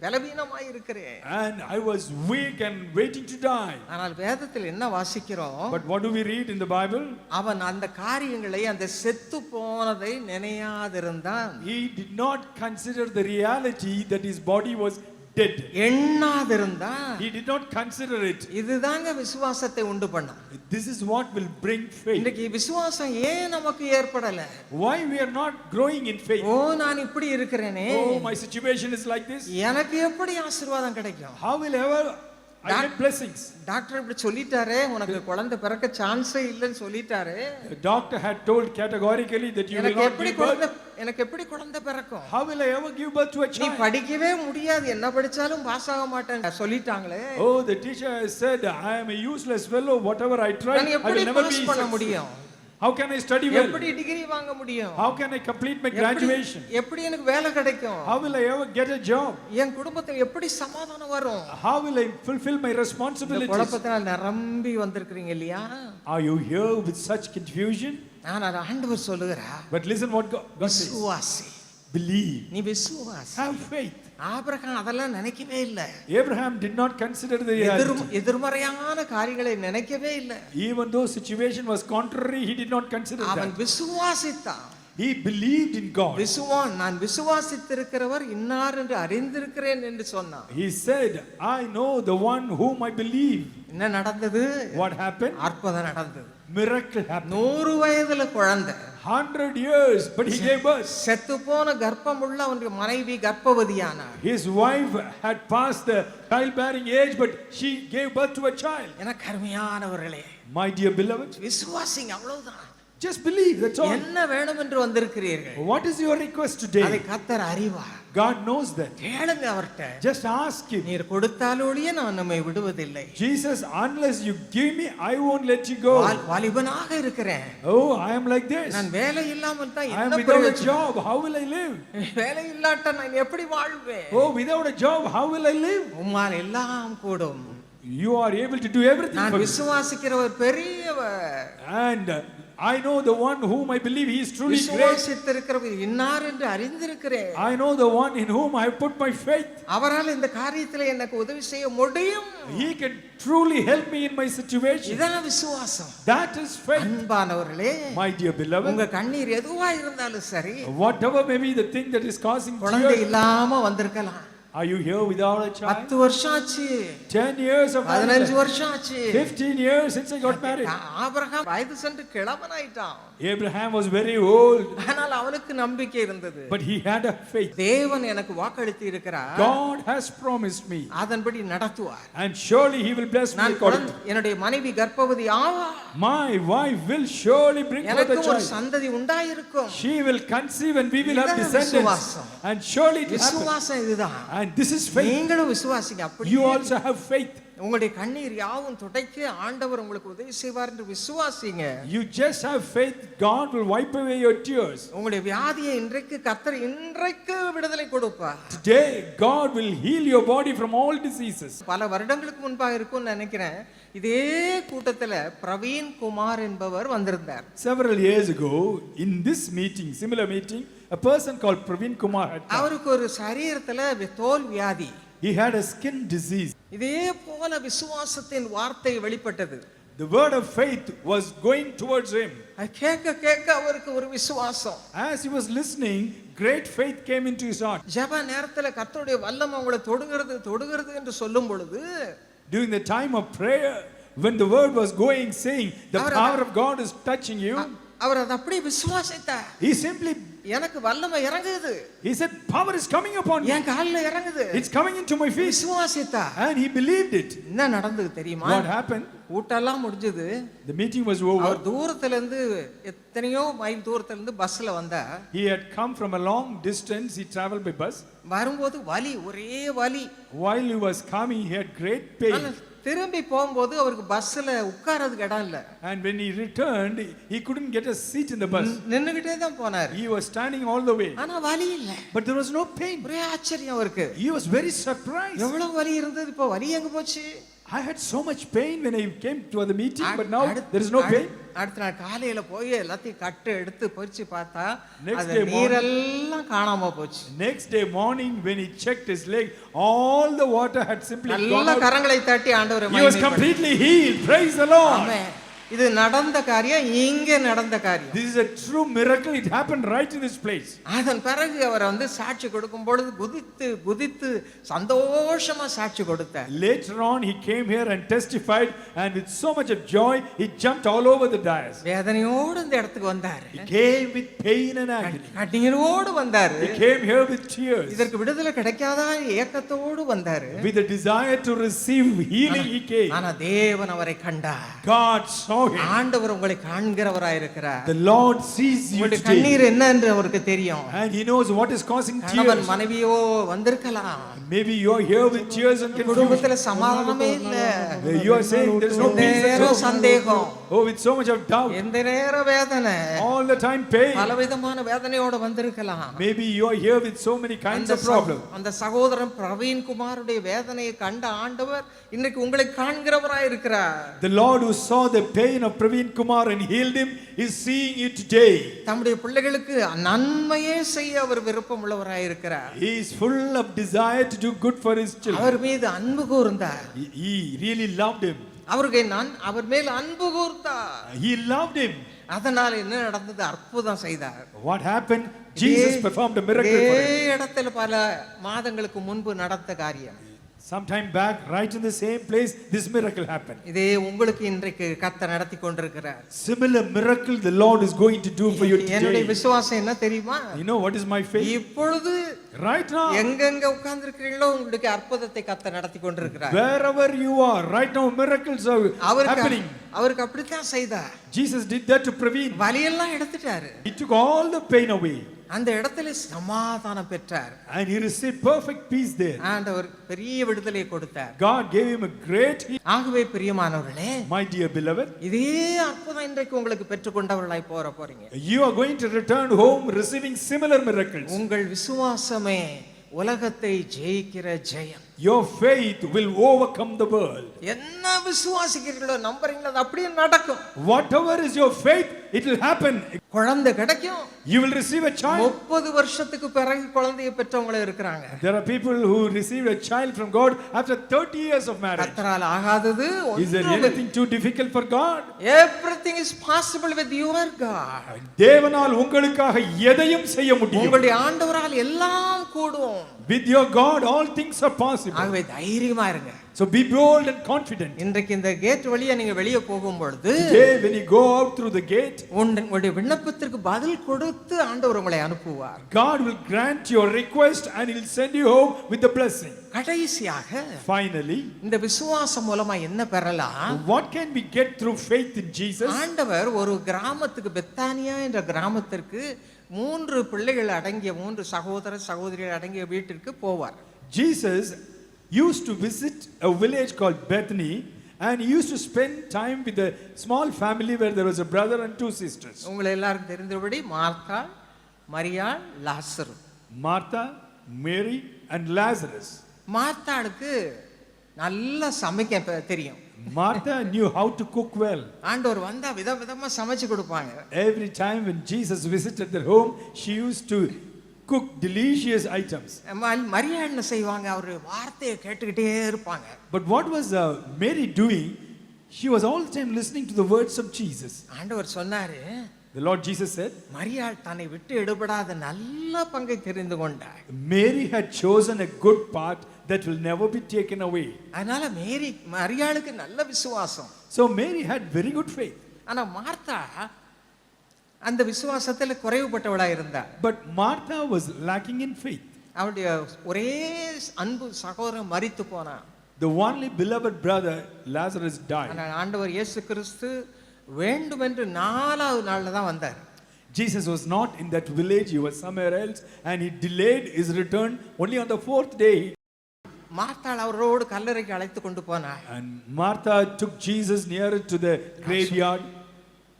பலவீனமாய் இருக்கிறேன். And I was weak and waiting to die. ஆனால் வேதத்தில் என்ன வாசிக்கிறோம்? But what do we read in the Bible? அவன் அந்த காரியங்களை அந்த செத்து போனதை நினையாதிருந்தான். He did not consider the reality that his body was dead. எண்ணாதிருந்தான். He did not consider it. இதுதாங்க விசுவாசத்தை உண்டு பண்ணும். This is what will bring faith. இன்னைக்கு விசுவாசம் ஏன் நமக்கு ஏற்படல? Why we are not growing in faith? நான் இப்படி இருக்கிறேனே. My situation is like this. எனக்கு எப்படி ஆசீர்வாதம் கிடைக்கும்? How will ever I get blessings? Doctor இப்படி சொல்லிட்டாரே, உனக்கு குழந்தை பிறக்க சான்ஸே இல்லைன்னு சொல்லிட்டாரே. The doctor had told categorically that you will not give birth. எனக்கு எப்படி குழந்தை பிறக்கும்? How will I ever give birth to a நீ child? படிக்கவே முடியாது, என்ன படிச்சாலும் பாஸ் ஆக மாட்டேன்னு சொல்லிட்டாங்களே. Oh, the teacher has said I am a useless fellow, whatever I try I will never be successful. How can I study well? எப்படி degree வாங்க முடியும்? How can I complete my graduation? எப்படி எனக்கு வேலை கிடைக்கும்? How will I ever get a job? என் குடும்பத்தில் எப்படி சமாதானம் வரும்? How will I fulfill my responsibilities? குழப்பத்தினால் நிரம்பி வந்திருக்கீங்க இல்லையா? Are you here with such confusion? நான் ஆண்டவர் சொல்லுகிறார். But listen what God says. விசுவாசி. Believe. நீ விசுவாசி. Have faith. ஆபிரகாம் அதெல்லாம் நினைக்கவே இல்லை. Abraham did not consider the reality. எதிர்மறையான காரியங்களை நினைக்கவே இல்லை. Even though situation was contrary, he did not consider that. அவன் விசுவாசித்தான். He believed in God. நான் விசுவாசித்திருக்கிறவர் இன்னார் என்று அறிந்திருக்கிறேன் என்று சொன்னான். He said, I know the one whom I believe. என்ன நடந்தது? What happened? அற்புதம் நடந்தது. Miracle happened. 100 வயதுல குழந்தை. 100 years, but he gave birth. செத்து போன கர்ப்பமுள்ள அவனுடைய மனைவி கர்ப்பவதியானார். His wife had passed the childbearing age, but she gave birth to a child. எனக்கு அருமையானவர்களே, My dear beloved, விசுவாசிங்க, அவ்வளவுதான். just believe, that's all. என்ன வேணும் என்று வந்திருக்கிறீர்கள்? What is your request அதை today? கர்த்தர் அறிவார். God knows that. கேளுங்க அவர்ட்ட. Just ask him. நீர் கொடுத்தாலொழிய நான் நம்மை விடுவதில்லை. Jesus, unless you give me, I won't let you go. வாலிபனாக இருக்கிறேன். Oh, I am like this. நான் வேலை இல்லாமல் தான் I am என்ன without a பிரயோஜனம்? job. How will I live? வேலை இல்லாட்ட நான் எப்படி வாழ்வேன்? Oh, without a job, how will I live? உம்மால் எல்லாம் கூடும். You are able to do everything நான் for me. விசுவாசிக்கிறவர் பெரியவர். And I know the one whom I believe, he is truly great. விசுவாசித்திருக்கிறவர் இன்னார் என்று அறிந்திருக்கிறேன். I know the one in whom I have put my faith. அவரால் இந்த காரியத்தில் எனக்கு உதவி செய்ய முடியும். He can truly help me in my situation. இதான் விசுவாசம். That is faith. அன்பானவர்களே, My dear beloved, உங்க கண்ணீர் எதுவா இருந்தாலும் சரி, whatever may be the thing that is causing குழந்தை tears, இல்லாம வந்திருக்கலாம். are you here without a child? 10 வருஷம் ஆச்சு, 10 years of 15 marriage, வருஷம் ஆச்சு. 15 years since I got married. Abraham வயது சென்று கிழவனாயிட்டான். Abraham was very old, ஆனால் அவனுக்கு நம்பிக்கை இருந்தது. but he had a faith. தேவன் எனக்கு வாக்களித்து இருக்கிறார், God has promised me, அதன்படி நடத்துவார். and surely he will bless me நான் according to. என்னுடைய மனைவி கர்ப்பவதி ஆவார். My wife will surely bring forth a எனக்கு ஒரு child. சந்ததி உண்டாயிருக்கும். She will conceive and we will have இதுதான் descendants. விசுவாசம். And surely it will happen. விசுவாசம் இதுதான். And this is faith. நீங்களும் விசுவாசிங்க. அப்படி You also have faith. உங்களுடைய கண்ணீர் யாவும் துடைக்க ஆண்டவர் உங்களுக்கு உதவி செய்வார் என்று விசுவாசிங்க. You just have faith. God will wipe away your tears. உங்களுடைய வியாதியை கர்த்தர் இன்றைக்கு விடுதலை கொடுப்பார். Today God will heal your body from all diseases. பல வருடங்களுக்கு முன்பாக இருக்கும்னு நினைக்கிறேன், இதே கூட்டத்துல பிரவீன் குமார் என்பவர் வந்திருந்தார். Several years ago, in this meeting, similar meeting, a person called Praveen Kumar had come. அவருக்கு ஒரு சரீரத்துல தோல் வியாதி. He had a skin disease. இதே போல விசுவாசத்தின் வார்த்தை வெளிப்பட்டது. The word of faith was going towards him. கேட்க அவருக்கு ஒரு விசுவாசம். As he was listening, great faith came into his heart. ஜெப நேரத்துல கர்த்தருடைய வல்லமை உங்களை தொடுகிறது என்று சொல்லும் பொழுது, During the time of prayer, when the word was going, saying, the power of God is touching you, அவர் அதை அப்படியே விசுவாசித்தார். he simply, எனக்கு வல்லமை இறங்குது, he said, power is coming upon me. என் கால்ல இறங்குது, It's coming into my feet. விசுவாசித்தார். And he believed it. என்ன நடந்தது தெரியுமா? What happened? கூட்டெல்லாம் முடிஞ்சது. The meeting was over. அவர் தூரத்துல இருந்து எத்தனையோ மைல் தூரத்துல இருந்து பஸ்ல வந்தா. He had come from a long distance. He traveled by bus. வரும்போது வலி, ஒரே வலி. While he was coming, he had great pain. திரும்பி போகும்போது அவருக்கு பஸ்ல உட்கார்றதுக்கு இடம் இல்ல. And when he returned, he couldn't get a seat in the bus. நின்னுகிட்டே தான் போனார். He was standing all the way. ஆனா வலி இல்ல. But there was no pain. ஒரே ஆச்சரியம் அவருக்கு. He was very surprised. எவ்வளவு வலி இருந்தது, இப்போ வலி எங்க போச்சு? I had so much pain when I came to the meeting, but now there is no pain. அடுத்த நாள் காலையில போய் எல்லாத்தையும் கட்டு எடுத்து பொரிச்சு பார்த்தா Next அது day நீரெல்லாம் காணாம போச்சு. Next day morning, when he checked his leg, all the water had simply gone நல்ல out. கரங்களை தட்டி ஆண்டவரை He was completely healed. Praise the Lord. ஆமென். இது நடந்த காரியம், இங்கே நடந்த காரியம். This is a true miracle. It happened right in this place. அதன் பிறகு அவர் சாட்சி கொடுக்கும் பொழுது குதித்து சந்தோஷமா சாட்சி கொடுத்தார். Later on, he came here and testified, and with so much of joy, he jumped all over the dais. வேதனையோடு இந்த இடத்துக்கு வந்தார். He came with pain and agony. கண்ணீரோடு வந்தார். He came here with tears. இதற்கு விடுதலை கிடைக்காதா ஏக்கத்தோடு வந்தார். With a desire to receive healing, he came. ஆனா தேவன் அவரை கண்டார். God saw him. ஆண்டவர் உங்களை காண்கிறவராய் இருக்கிறார். The Lord sees you உங்களுடைய today. கண்ணீர் என்ன என்று அவருக்கு தெரியும். And he knows what is causing கணவன் tears. மனைவியோ வந்திருக்கலாம். Maybe you are here with tears and confusion. குடும்பத்துல சமாதானமே இல்ல. You are saying there is no peace. நேர சந்தேகம். Oh, with so much of doubt. எந்த நேர வேதனை. All the time pain. பலவிதமான வேதனையோட வந்திருக்கலாம். Maybe you are here with so many kinds of problems. அந்த சகோதரன் பிரவீன் குமாருடைய வேதனையை கண்ட ஆண்டவர் இன்னைக்கு உங்களை காண்கிறவராய் இருக்கிறார். The Lord who saw the pain of Praveen Kumar and healed him is seeing you today. தம்முடைய பிள்ளைகளுக்கு நன்மையே செய்ய அவர் விருப்பம் உள்ளவராய் இருக்கிறார். He is full of desire to do good for his children. அவர் மீது அன்பு கூர்ந்தார். He really loved him. அவர் மேல் அன்பு கூர்ந்தார். He loved him. அதனால என்ன நடந்தது? அற்புதம் செய்தார். What happened? Jesus performed a miracle for him. இடத்துல பல மாதங்களுக்கு முன்பு நடந்த காரியம். Sometime back, right in the same place, this miracle happened. இதே உங்களுக்கு இன்றைக்கு கர்த்தர் நடத்தி கொண்டிருக்கிறார். Similar miracle the Lord is going to do for you என்னுடைய today. விசுவாசம் என்ன தெரியுமா? You know what is my faith? இப்பொழுது Right now, எங்கெங்க உட்கார்ந்திருக்கிறீங்களோ உங்களுக்கு அற்புதத்தை கர்த்தர் நடத்தி கொண்டிருக்கிறார். wherever you are, right now miracles are happening. அவருக்கு அப்படித்தான் செய்தார். Jesus did that to Praveen. வலியெல்லாம் எடுத்துட்டாரு. He took all the pain away. அந்த இடத்துல சமாதானம் பெற்றார். And he received perfect peace there. ஆண்டவர் பெரிய விடுதலை கொடுத்தார். God gave him a great healing. ஆகவே பிரியமானவர்களே, My dear beloved, இதே அற்புதம் இன்றைக்கு உங்களுக்கு பெற்றுக்கொண்டவர்களாய் போறீங்க. you are going to return home receiving similar miracles. உங்கள் விசுவாசமே உலகத்தை ஜெயிக்கிற ஜெயம். Your faith will overcome the world. என்ன விசுவாசிக்கிறீங்களோ நம்புறீங்களோ அது அப்படியே நடக்கும். Whatever is your faith, it will happen. குழந்தை கிடைக்கும். You will receive a child. 30 வருஷத்துக்கு பிறகு குழந்தையை பெற்றவங்க இருக்காங்க. There are people who received a child from God after 30 years of marriage. கர்த்தரால் ஆகாதது Is there anything too difficult for God? Everything is possible with your God. தேவனால் உங்களுக்காக எதையும் செய்ய முடியும். உங்களுடைய ஆண்டவரால் எல்லாம் கூடும். With your God all things are possible. ஆகவே தைரியமா இருங்க. So be bold and confident. இன்றைக்கு இந்த கேட் வழியா நீங்க வெளியே போகும் பொழுது Today when you go out through the gate, உங்களுடைய விண்ணப்பத்திற்கு பதில் கொடுத்து ஆண்டவர் உங்களை அனுப்புவார். God will grant your request and he will send you home with the blessing. கடைசியாக Finally, இந்த விசுவாசம் மூலமா என்ன பெறலாம்? what can we get through faith in Jesus? ஆண்டவர் ஒரு கிராமத்துக்கு, பெத்தானியா என்ற கிராமத்திற்கு 3 பிள்ளைகள் அடங்கிய 3 சகோதர சகோதரிகள் அடங்கிய வீட்டிற்கு போவார். Jesus used to visit a village called Bethany and he used to spend time with a small family where there was a brother and 2 sisters. உங்களை எல்லாருக்கும் தெரிந்தபடி மார்த்தா, மரியாள், லாசரு. Martha, Mary and Lazarus. மார்த்தாளுக்கு நல்லா சமைக்க தெரியும். Martha knew how to cook well. ஆண்டவர் வந்தா விதவிதமா சமைச்சு கொடுப்பாங்க. Every time when Jesus visited their home, she used to cook delicious items. மரியாள் என்ன செய்வாங்க? அவர் வார்த்தையை கேட்டுக்கிட்டே இருப்பாங்க. But what was Mary doing? She was all the time listening to the words of Jesus. ஆண்டவர் சொன்னாரு, The Lord Jesus said, மரியாள் தன்னை விட்டு எடுபடாத நல்ல பங்கை தெரிந்து கொண்டாள். Mary had chosen a good part that will never be taken away. அதனால மரியாளுக்கு நல்ல விசுவாசம். So Mary had very good faith. ஆனா மார்த்தா அந்த விசுவாசத்துல குறைவுபட்டவளா இருந்தாள். But Martha was lacking in faith. அவளுடைய ஒரே அன்பு சகோதரன் மரித்து போனான். The only beloved brother Lazarus died. ஆனால் ஆண்டவர் இயேசு கிறிஸ்து வேண்டுமென்று 4வது நாள்ல தான் வந்தார். Jesus was not in that village, he was somewhere else and he delayed his return. Only on the 4th day மார்த்தாள் அவரோடு கல்லறைக்கு அழைத்து கொண்டு போனார். and Martha took Jesus nearer to the graveyard.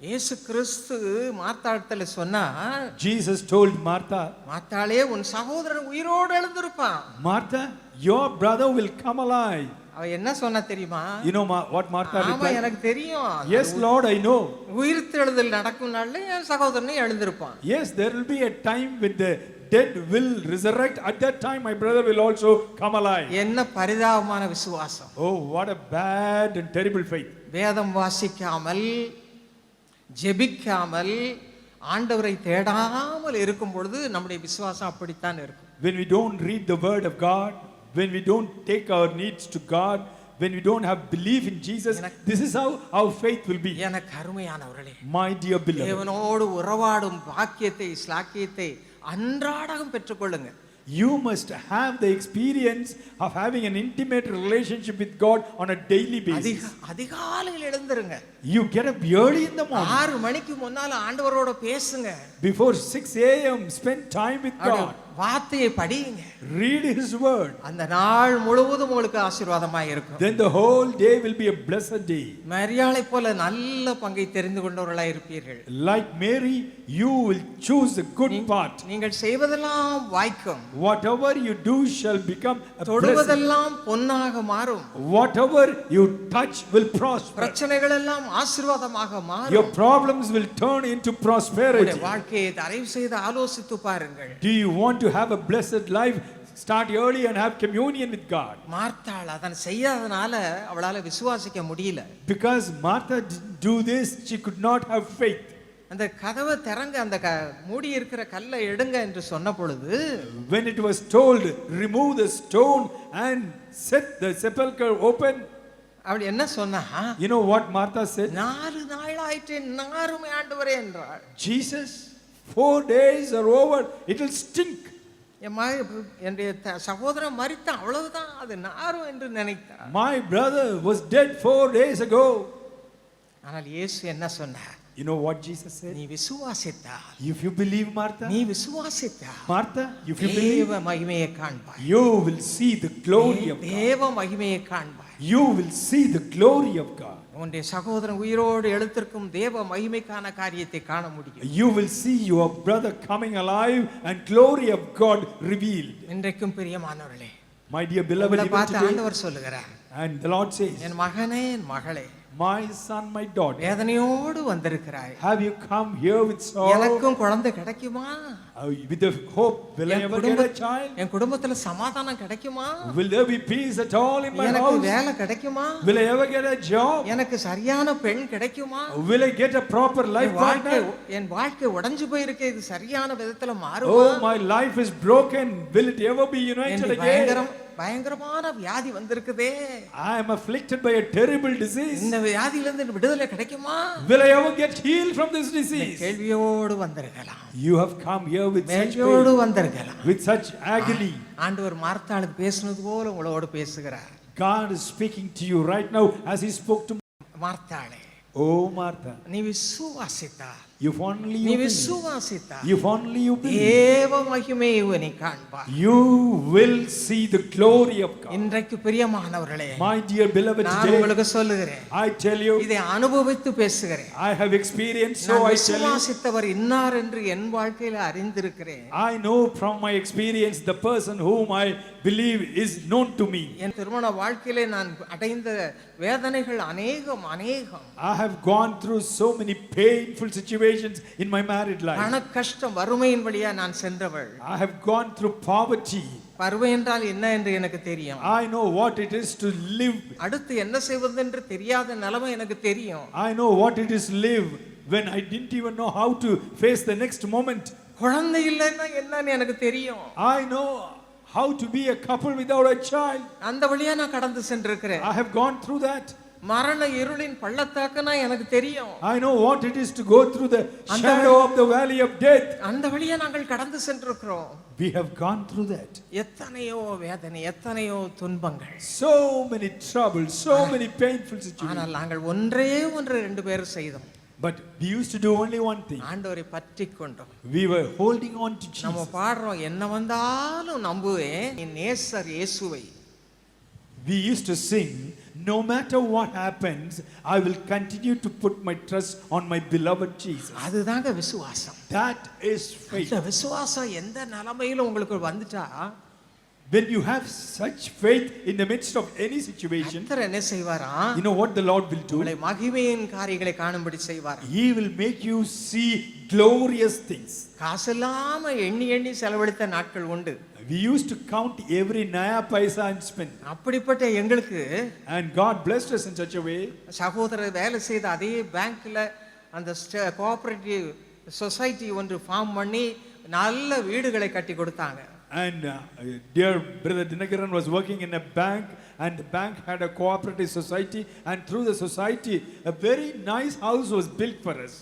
இயேசு கிறிஸ்து மார்த்தாளத்துல சொன்னா, Jesus told Martha, மார்த்தாளே உன் சகோதரன் உயிரோடு எழுந்திருப்பான். Martha, your brother will come alive. அவ என்ன சொன்னா தெரியுமா? You know what Martha ஆமா replied? எனக்கு தெரியும். Yes Lord, I know. உயிர்த்தெழுதல் நடக்கும் நாள்ல என் சகோதரனும் எழுந்திருப்பான். Yes, there will be a time when the dead will resurrect. At that time my brother will also come alive. என்ன பரிதாபமான விசுவாசம். Oh, what a bad and terrible faith. வேதம் வாசிக்காமல், ஜெபிக்காமல், ஆண்டவரை தேடாமல் இருக்கும் பொழுது நம்முடைய விசுவாசம் அப்படித்தான் இருக்கும். When we don't read the word of God, when we don't take our needs to God, when we don't have belief in Jesus, this is how our faith will be. எனக்கு அருமையானவர்களே, My dear beloved, தேவனோடு உறவாடும் பாக்கியத்தை, ஸ்லாக்கியத்தை அன்றாடம் பெற்றுக்கொள்ளுங்க. you must have the experience of having an intimate relationship with God on a daily basis. அதிகாலையில் எழுந்திருங்க. You get up early in the morning. 6 மணிக்கு முன்னால ஆண்டவரோட பேசுங்க. Before 6 a.m. spend time with God. வார்த்தையை படியுங்க. Read his word. அந்த நாள் முழுவதும் உங்களுக்கு ஆசீர்வாதமாய் இருக்கும். Then the whole day will be a blessed day. மரியாளை போல நல்ல பங்கை தெரிந்து கொண்டவர்களாய் இருப்பீர்கள். Like Mary, you will choose a good part. நீங்கள் செய்வதெல்லாம் வாய்க்கும். Whatever you do shall become a blessing. தொடுவதெல்லாம் பொன்னாக மாறும். Whatever you touch will prosper. பிரச்சனைகள் எல்லாம் ஆசீர்வாதமாக மாறும். Your problems will turn into prosperity. வாழ்க்கையை தயவு செய்து ஆலோசித்து பாருங்கள். Do you want to have a blessed life? start early and have communion with God. மார்த்தாள் அதன் செய்யாதனால அவளால விசுவாசிக்க முடியல. Because Martha didn't do this, she could not have faith. அந்த கதவை திறங்க, அந்த மூடி இருக்கிற கல்லை எடுங்க என்று சொன்ன பொழுது, When it was told, remove the stone and set the sepulchre open, அவள் என்ன சொன்னா? you know what Martha said? 4 நாளாயிற்று நாறுமே ஆண்டவரே என்றாள். Jesus, 4 days are over, it will stink. என்னுடைய சகோதரன் மரித்தான், அவ்வளவுதான், அது நாறும் என்று நினைத்தார். My brother was dead 4 days ago. ஆனால் இயேசு என்ன சொன்னார்? You know what Jesus said? நீ விசுவாசித்தால், If you believe, Martha, நீ விசுவாசித்தால், Martha, if you believe, தேவ மகிமையை காண்பாய். you will see the glory of God. தேவ மகிமையை காண்பாய். You will see the glory of God. உன்னுடைய சகோதரன் உயிரோடு எழுத்திருக்கும் தேவ மகிமைக்கான காரியத்தை காண முடியும். You will see your brother coming alive and glory of God revealed. இன்றைக்கும் பிரியமானவர்களே, My dear beloved, உங்களை even பார்த்து today, ஆண்டவர் சொல்லுகிறார், and the Lord says, என் மகனே, என் மகளே, my son, my daughter, வேதனையோடு வந்திருக்கிறாய். have you come here with sorrow? எனக்கும் குழந்தை கிடைக்குமா? With the hope, will I ever get a child? என் குடும்பத்துல சமாதானம் கிடைக்குமா? Will there be peace at all in my எனக்கு house? வேலை கிடைக்குமா? Will I ever get a job? எனக்கு சரியான பெண் கிடைக்குமா? Will I get a proper life partner? என் வாழ்க்கை உடைஞ்சு போயிருக்கு, இது சரியான விதத்துல மாறுமா? Oh, my life is broken. Will it ever be united again? பயங்கரமான வியாதி வந்திருக்குதே. I am afflicted by a terrible disease. இந்த வியாதியிலிருந்து விடுதலை கிடைக்குமா? Will I ever get healed from this disease? கேள்வியோடு வந்திருக்கலாம். You have come here with such கேள்வியோடு pain, வந்திருக்கலாம். with such agony. ஆண்டவர் மார்த்தாளுக்கு பேசுனது போல உங்களோடு பேசுகிறார். God is speaking to you right now as he spoke to மார்த்தாளே, Oh Martha, நீ விசுவாசித்தால், if only நீ you believe, விசுவாசித்தால், if only you believe, தேவ மகிமையை நீ காண்பாய். you will see the glory of God. இன்றைக்கு பிரியமானவர்களே, My dear beloved, நான் today உங்களுக்கு சொல்லுகிறேன், I tell you, இதை அனுபவித்து பேசுகிறேன். I have experienced, so நான் I tell you, விசுவாசித்தவர் இன்னார் என்று என் வாழ்க்கையில அறிந்திருக்கிறேன். I know from my experience the person whom I believe is known to me. என் திருமண வாழ்க்கையிலே நான் அடைந்த வேதனைகள் அநேகம். I have gone through so many painful situations in my married life. பண கஷ்டம், வறுமையின் வழியா நான் சென்றவள். I have gone through poverty. வறுமை என்றால் என்ன என்று எனக்கு தெரியும். I know what it is to live. அடுத்து என்ன செய்வது என்று தெரியாத நிலைமை எனக்கு தெரியும். I know what it is to live when I didn't even know how to face the next moment. குழந்தை இல்லைன்னா என்னன்னு எனக்கு தெரியும். I know how to be a couple without a child. அந்த வழியா நான் கடந்து சென்றிருக்கிறேன். I have gone through that. மரண இருளின் பள்ளத்தாக்குனா எனக்கு தெரியும். I know what it is to go through the shadow of the valley of death. அந்த வழியா நாங்கள் கடந்து சென்றிருக்கிறோம். We have gone through that. எத்தனையோ வேதனை, எத்தனையோ துன்பங்கள், So many troubles, so many painful situations. ஆனால் நாங்கள் ஒன்றே ஒன்று 2 பேர் செய்தோம். But we used to do only one thing. ஆண்டவரை பற்றிக் கொண்டோம். We were holding on to நம்ம Jesus. பாடுறோம், என்ன வந்தாலும் நம்புவேன் என் நேசர் இயேசுவை. We used to sing, no matter what happens, I will continue to put my trust on my beloved Jesus. அதுதாங்க விசுவாசம். That is faith. இந்த விசுவாசம் எந்த நிலைமையிலும் உங்களுக்கு வந்துட்டா, When you have such faith in the midst of any situation, கர்த்தர் என்ன செய்வாராம்? you know what the Lord will do? உங்களை மகிமையின் காரியங்களை காணும்படி செய்வார். He will make you see glorious things. காசு இல்லாம எண்ணி எண்ணி செலவழித்த நாட்கள் உண்டு. We used to count every naya paisa and spend. அப்படிப்பட்ட எங்களுக்கு, And God blessed us in such a way. சகோதரர் வேலை செய்த அதே பேங்க்ல அந்த கோஆபரேட்டிவ் சொசைட்டி ஒன்று ஃபார்ம் பண்ணி நல்ல வீடுகளை கட்டி கொடுத்தாங்க. And dear brother Dinakaran was working in a bank, and the bank had a cooperative society, and through the society a very nice house was built for us.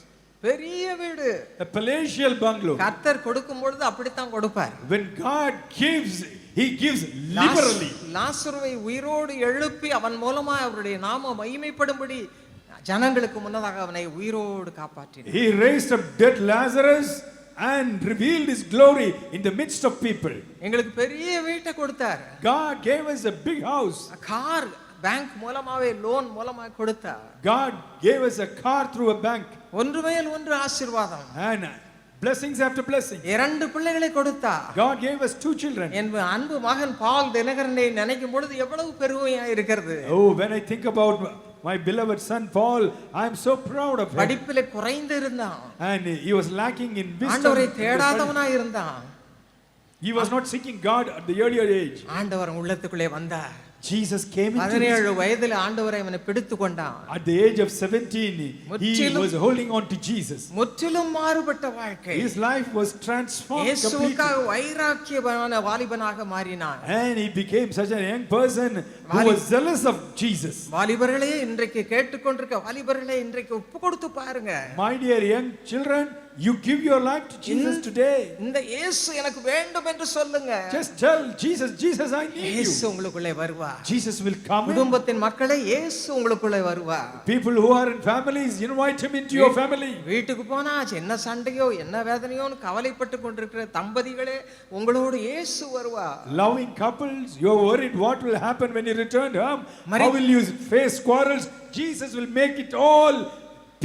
பெரிய வீடு, A palatial bungalow. கர்த்தர் கொடுக்கும் பொழுது அப்படித்தான் கொடுப்பார். When God gives, he gives liberally. லாசருவை உயிரோடு எழுப்பி அவன் மூலமா அவருடைய நாம மகிமைப்படும்படி ஜனங்களுக்கு முன்னதாக அவனை உயிரோடு காப்பாற்றினார். He raised up dead Lazarus and revealed his glory in the midst of people. எங்களுக்கு பெரிய வீட்டை கொடுத்தார். God gave us a big house. Car bank மூலமாவே லோன் மூலமா கொடுத்தார். God gave us a car through a bank. ஒன்று மேல் ஒன்று ஆசீர்வாதம். And blessings after blessings. 2 பிள்ளைகளை கொடுத்தார். God gave us 2 children. என் அன்பு மகன் பால் தினகரனை நினைக்கும் பொழுது எவ்வளவு பெருமையா இருக்கிறது. Oh, when I think about my beloved son Paul, I am so proud of him. படிப்பிலே குறைந்து இருந்தான். And he was lacking in wisdom. ஆண்டவரை தேடாதவனா இருந்தான். He was not seeking God at the earlier age. ஆண்டவர் உள்ளத்துக்குள்ளே வந்தார். Jesus came into his 17 வயதில் ஆண்டவரை அவனை பிடித்து கொண்டான். At the age of 17, he was holding on to Jesus. முற்றிலும் மாறுபட்ட வாழ்க்கை. His life was transformed completely. இயேசுவுக்காக வைராக்கியமான வாலிபனாக மாறினான். And he became such a young person who was zealous of Jesus. வாலிபர்களே, இன்றைக்கு கேட்டுக்கொண்டிருக்க வாலிபர்களே, இன்றைக்கு ஒப்பு கொடுத்து பாருங்க. My dear young children, you give your life to Jesus today. இந்த இயேசு எனக்கு வேண்டும் என்று சொல்லுங்க. Just tell Jesus, Jesus, I need you. இயேசு உங்களுக்குள்ளே வருவார். Jesus will come in. குடும்பத்தின் மக்களே, இயேசு உங்களுக்குள்ளே வருவார். People who are in families, invite him into your family. வீட்டுக்கு போனா என்ன சண்டையோ என்ன வேதனையோன்னு கவலைப்பட்டு கொண்டிருக்கிற தம்பதிகளே, உங்களோடு இயேசு வருவார். Loving couples, you are worried what will happen when you return home. How will you face quarrels? Jesus will make it all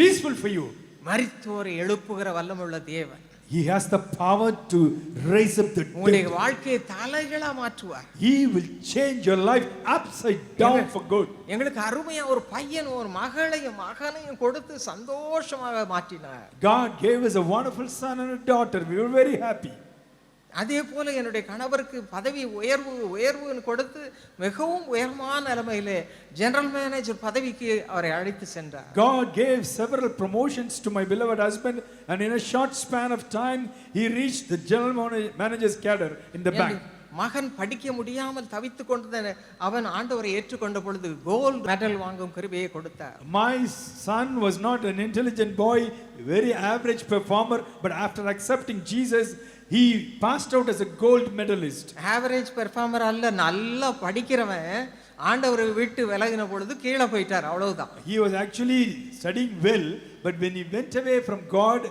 peaceful for you. மரித்தோரை எழுப்புகிற வல்லமுள்ள தேவன். He has the power to raise up the உங்களுடைய dead. வாழ்க்கையை தலைகளா மாற்றுவார். He will change your life upside down for good. எங்களுக்கு அருமையா ஒரு பையன் ஒரு மகனையும் கொடுத்து சந்தோஷமாக மாற்றினார். God gave us a wonderful son and a daughter. We were very happy. அதே போல என்னுடைய கணவருக்கு பதவி உயர்வுன்னு கொடுத்து மிகவும் உயர்வான நிலைமையிலே ஜெனரல் மேனேஜர் பதவிக்கு அவரை அழைத்து சென்றார். God gave several promotions to my beloved husband, and in a short span of time he reached the general manager's cadre in the bank. மகன் படிக்க முடியாமல் தவித்துக் கொண்டிருந்த அவன் ஆண்டவரை ஏற்றுக்கொண்ட பொழுது கோல்ட் மெடல் வாங்கும் கிருபையை கொடுத்தார். My son was not an intelligent boy, very average performer, but after accepting Jesus, he passed out as a gold medalist. Average performer அல்ல, நல்லா படிக்கிறவன் ஆண்டவரை விட்டு விலகின பொழுது கீழே போயிட்டார், அவ்வளவுதான். He was actually studying well, but when he went away from God,